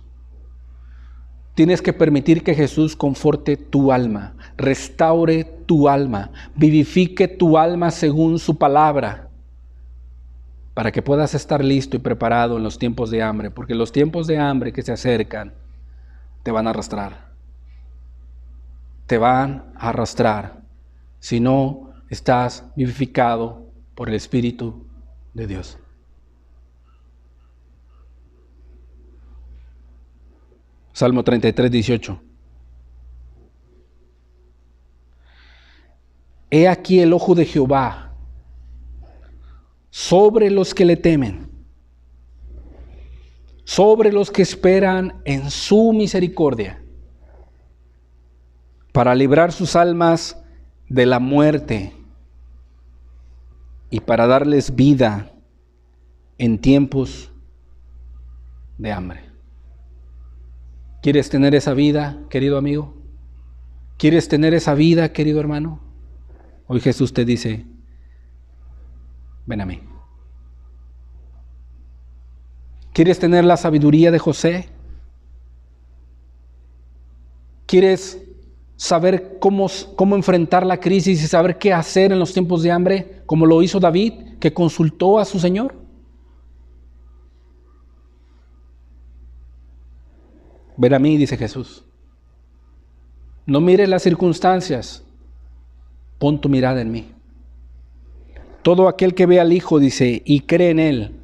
Tienes que permitir que Jesús conforte tu alma, restaure tu alma, vivifique tu alma según su palabra, para que puedas estar listo y preparado en los tiempos de hambre, porque los tiempos de hambre que se acercan te van a arrastrar. Te van a arrastrar si no estás vivificado por el Espíritu de Dios. Salmo 33, 18. He aquí el ojo de Jehová sobre los que le temen, sobre los que esperan en su misericordia, para librar sus almas de la muerte y para darles vida en tiempos de hambre. ¿Quieres tener esa vida, querido amigo? ¿Quieres tener esa vida, querido hermano? Hoy Jesús te dice, ven a mí. ¿Quieres tener la sabiduría de José? ¿Quieres saber cómo enfrentar la crisis y saber qué hacer en los tiempos de hambre, como lo hizo David, que consultó a su Señor? Ven a mí, dice Jesús. No mires las circunstancias, pon tu mirada en mí. Todo aquel que ve al Hijo, dice, y cree en Él,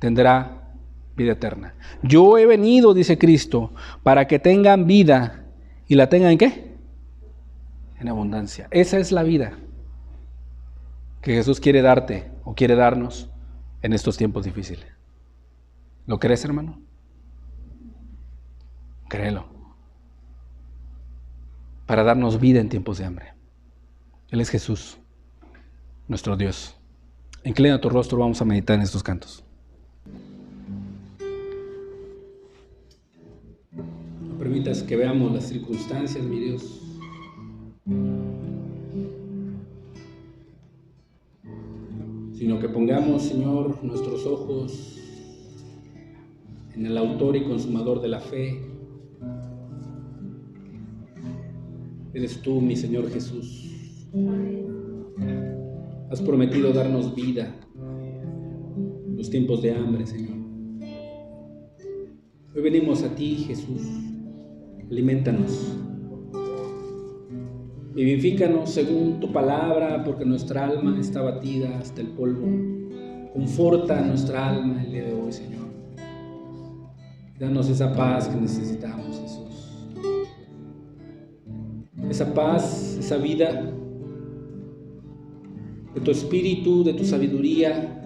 tendrá vida eterna. Yo he venido, dice Cristo, para que tengan vida, ¿y la tengan en qué? En abundancia. Esa es la vida que Jesús quiere darte o quiere darnos en estos tiempos difíciles. ¿Lo crees, hermano? Créelo. Para darnos vida en tiempos de hambre. Él es Jesús, nuestro Dios. Inclina tu rostro, vamos a meditar en estos cantos. No permitas que veamos las circunstancias, mi Dios. Sino que pongamos, Señor, nuestros ojos en el autor y consumador de la fe. Eres tú, mi Señor Jesús. Has prometido darnos vida en los tiempos de hambre, Señor. Hoy venimos a ti, Jesús. Aliméntanos. Vivifícanos según tu palabra, porque nuestra alma está batida hasta el polvo. Conforta nuestra alma el día de hoy, Señor. Danos esa paz que necesitamos, Jesús. Esa paz, esa vida de tu espíritu, de tu sabiduría,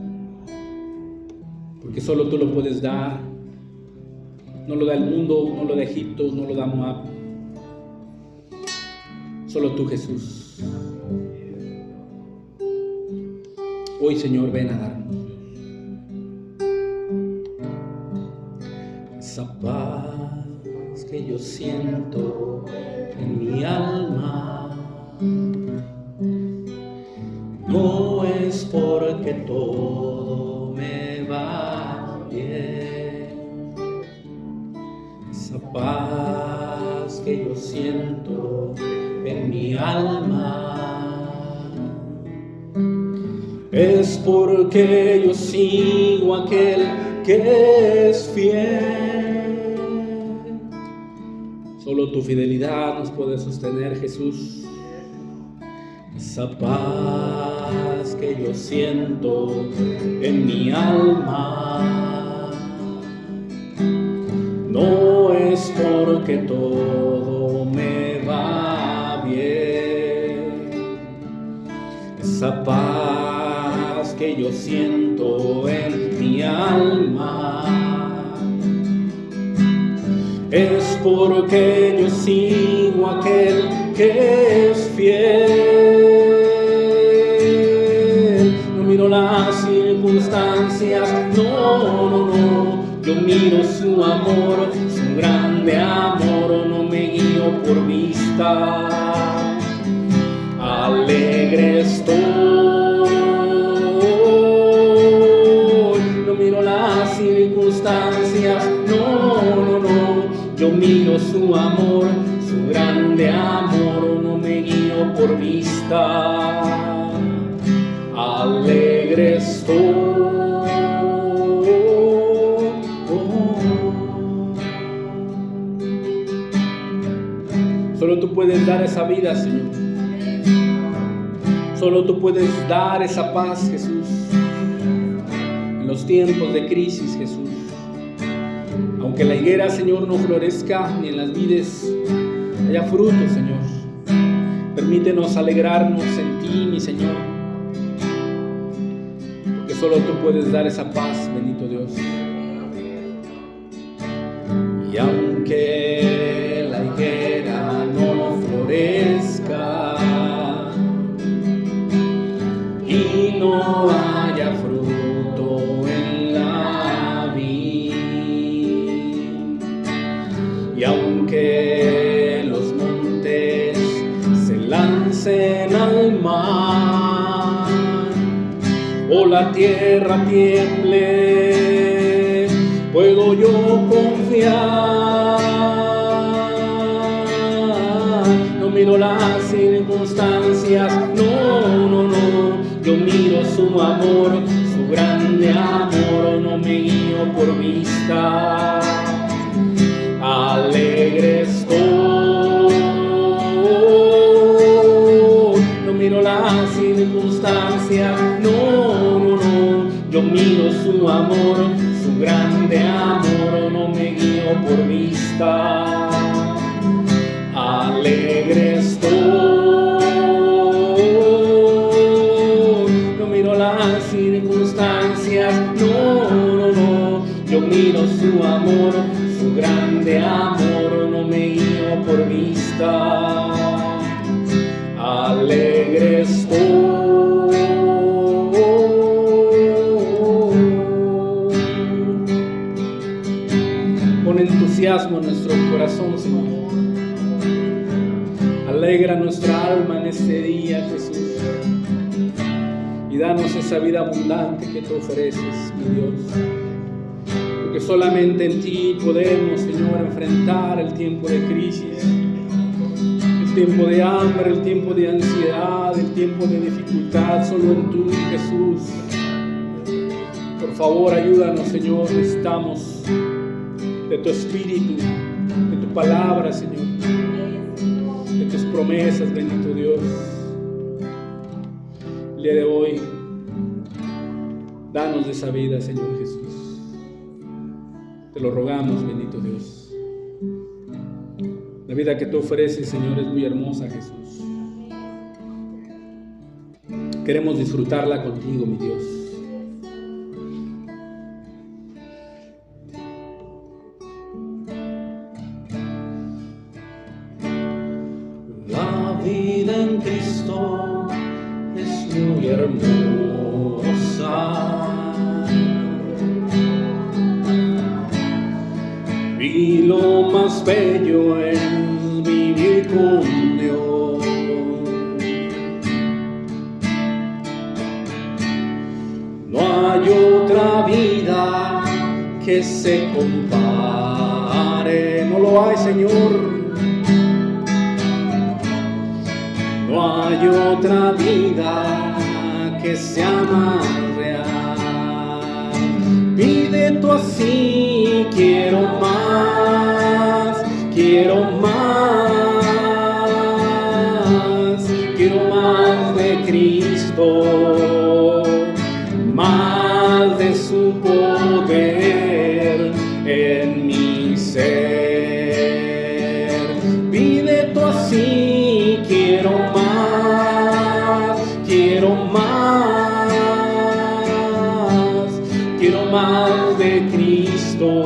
porque solo tú lo puedes dar. No lo da el mundo, no lo da Egipto, no lo da Moab. Solo tú, Jesús. Hoy, Señor, ven a darnos esa paz que yo siento en mi alma. No es porque todo me va bien. Esa paz que yo siento en mi alma es porque yo sigo a aquel que es fiel. Solo tu fidelidad nos puede sostener, Jesús. Esa paz que yo siento en mi alma no es porque todo me va bien. Esa paz que yo siento en mi alma es porque yo sigo a aquel que es fiel. No miro las circunstancias, no. Yo miro su amor, su grande amor. No me guío por vista. Al circunstancias, no, yo miro su amor, su grande amor, no me guío por vista, alegre estoy. Solo tú puedes dar esa vida, Señor. Solo tú puedes dar esa paz, Jesús. En los tiempos de crisis, Jesús. Aunque la higuera, Señor, no florezca, ni en las vides haya fruto, Señor. Permítenos alegrarnos en ti, mi Señor. Porque solo tú puedes dar esa paz, bendito Dios. Y aunque la higuera no florezca y no haya fruto en la vid, y aunque los montes se lancen al mar o la tierra tiemble, puedo yo confiar. No miro las circunstancias, no, yo miro su amor, su grande amor, no me guío por vista, alegre estoy. No miro las circunstancias, no, yo miro su amor, su grande amor, no me guío por vista, alegre estoy. No miro las circunstancias, no, yo miro su amor, su grande amor, no me guío por vista, alegre estoy. Pon entusiasmo en nuestro corazón, Señor. Alegra nuestra alma en este día, Jesús. Y danos esa vida abundante que tú ofreces, mi Dios. Porque solamente en ti podemos, Señor, enfrentar el tiempo de crisis, el tiempo de hambre, el tiempo de ansiedad, el tiempo de dificultad. Solo en tú, Jesús. Por favor, ayúdanos, Señor. Necesitamos de tu espíritu, de tu palabra, Señor, de tus promesas, bendito Dios. El día de hoy, danos de esa vida, Señor Jesús. Te lo rogamos, bendito Dios. La vida que tú ofreces, Señor, es muy hermosa, Jesús. Queremos disfrutarla contigo, mi Dios. La vida en Cristo es muy hermosa. Y lo más bello es vivir con Dios. No hay otra vida que se compare. No lo hay, Señor. No hay otra vida que sea más real. Pide tú así, quiero más, quiero más, quiero más de Cristo, más de su poder en mi ser. Pide tú así, quiero más, quiero más de Cristo,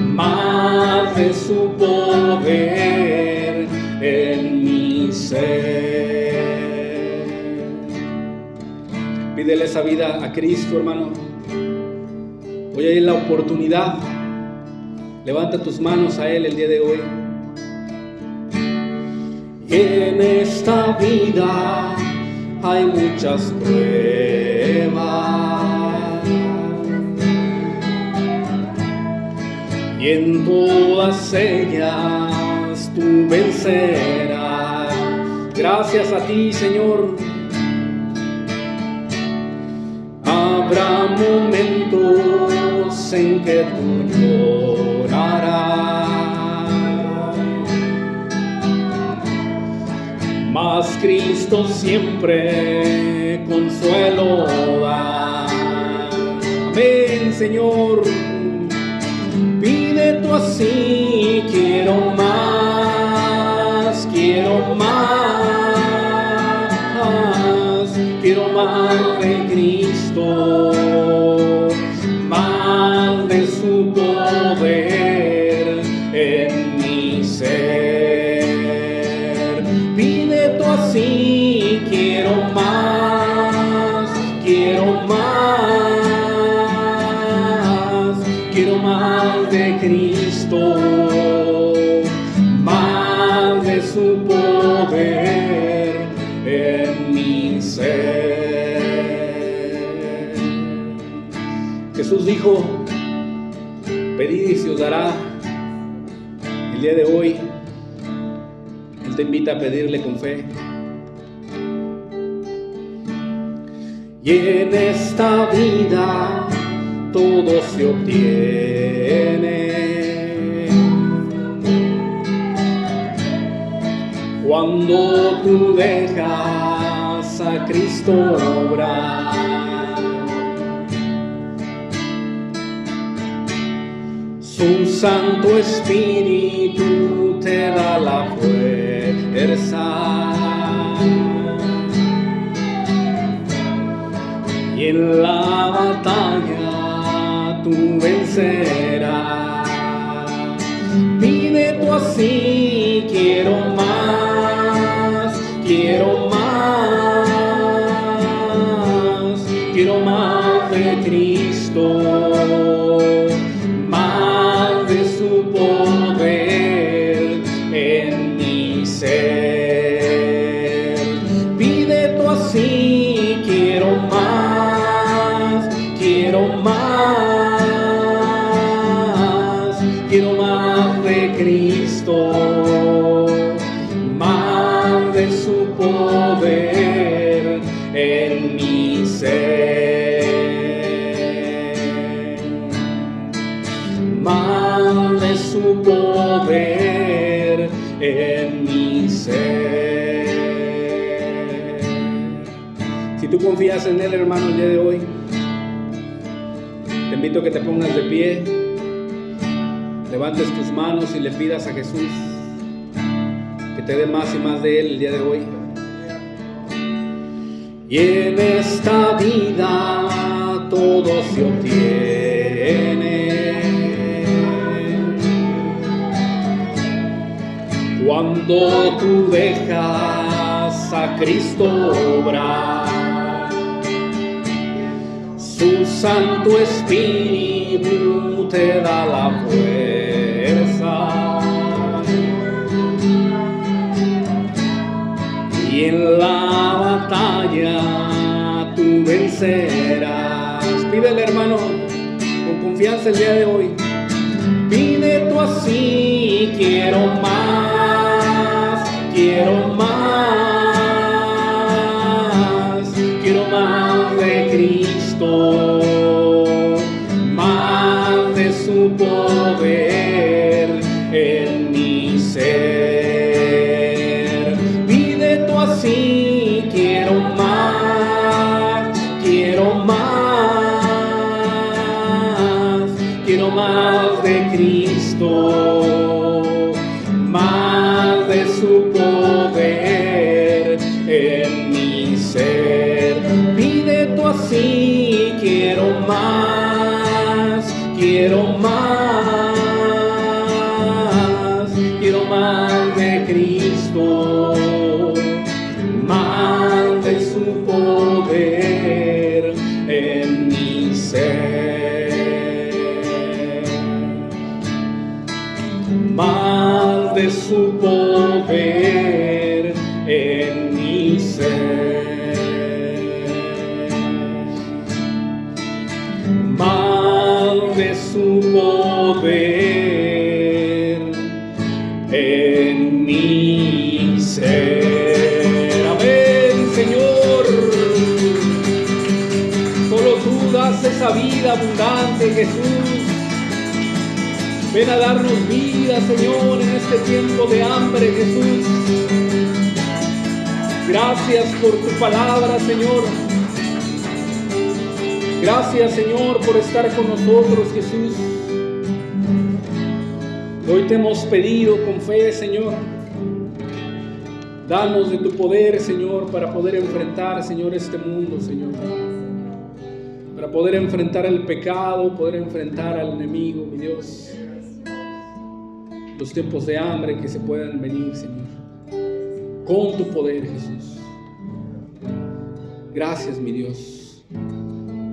más de su poder en mi ser. Pídele esa vida a Cristo, hermano. Hoy hay la oportunidad. Levanta tus manos a Él el día de hoy. En esta vida hay muchas pruebas, y en todas ellas tú vencerás. Gracias a ti, Señor. Habrá momentos en que tú llorarás, mas Cristo siempre consuelo da. Amén, Señor. Pide tú así, quiero más, quiero más, quiero más de Cristo, más de su poder en mi ser. Pide tú así, quiero más, quiero más, quiero más de Cristo, más de su poder en mi ser. Jesús dijo: pedid y se os dará. El día de hoy Él te invita a pedirle con fe. Y en esta vida todo se obtiene cuando tú dejas a Cristo obrar. Su Santo Espíritu te da la fuerza, y en la batalla tú vencerás. Pide tú así, quiero más, quiero más, quiero más de Cristo, más de su poder en mi ser. Pide tú así, quiero más, quiero más, quiero más de Cristo, más de su poder en mi ser, más de su poder en mi ser. Si tú confías en Él, hermano, el día de hoy, te invito a que te pongas de pie, levantes tus manos y le pidas a Jesús que te dé más y más de Él el día de hoy. Y en esta vida todo se obtiene cuando tú dejas a Cristo obrar. Su Santo Espíritu te da la fuerza, y en la batalla tú vencerás. Pídele, hermano, con confianza el día de hoy. Pide tú así, quiero más, quiero más, quiero más de Cristo, más de su poder en mi ser. Pide tú así, quiero más, quiero más, quiero más de Cristo, más de su poder en mi ser. Pide tú así, quiero más, quiero más, quiero más de Cristo, más de su poder en mi ser, más de su poder en mi ser, más de su poder vida abundante, Jesús. Ven a darnos vida, Señor, en este tiempo de hambre, Jesús. Gracias por tu palabra, Señor. Gracias, Señor, por estar con nosotros, Jesús. Hoy te hemos pedido con fe, Señor. Danos de tu poder, Señor, para poder enfrentar, Señor, este mundo, Señor. Para poder enfrentar el pecado, poder enfrentar al enemigo, mi Dios. Los tiempos de hambre que se puedan venir, Señor. Con tu poder, Jesús. Gracias, mi Dios.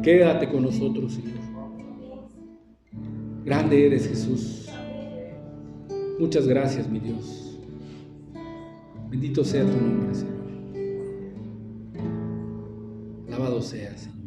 Quédate con nosotros, Señor. Grande eres, Jesús. Muchas gracias, mi Dios. Bendito sea tu nombre, Señor. Alabado sea, Señor.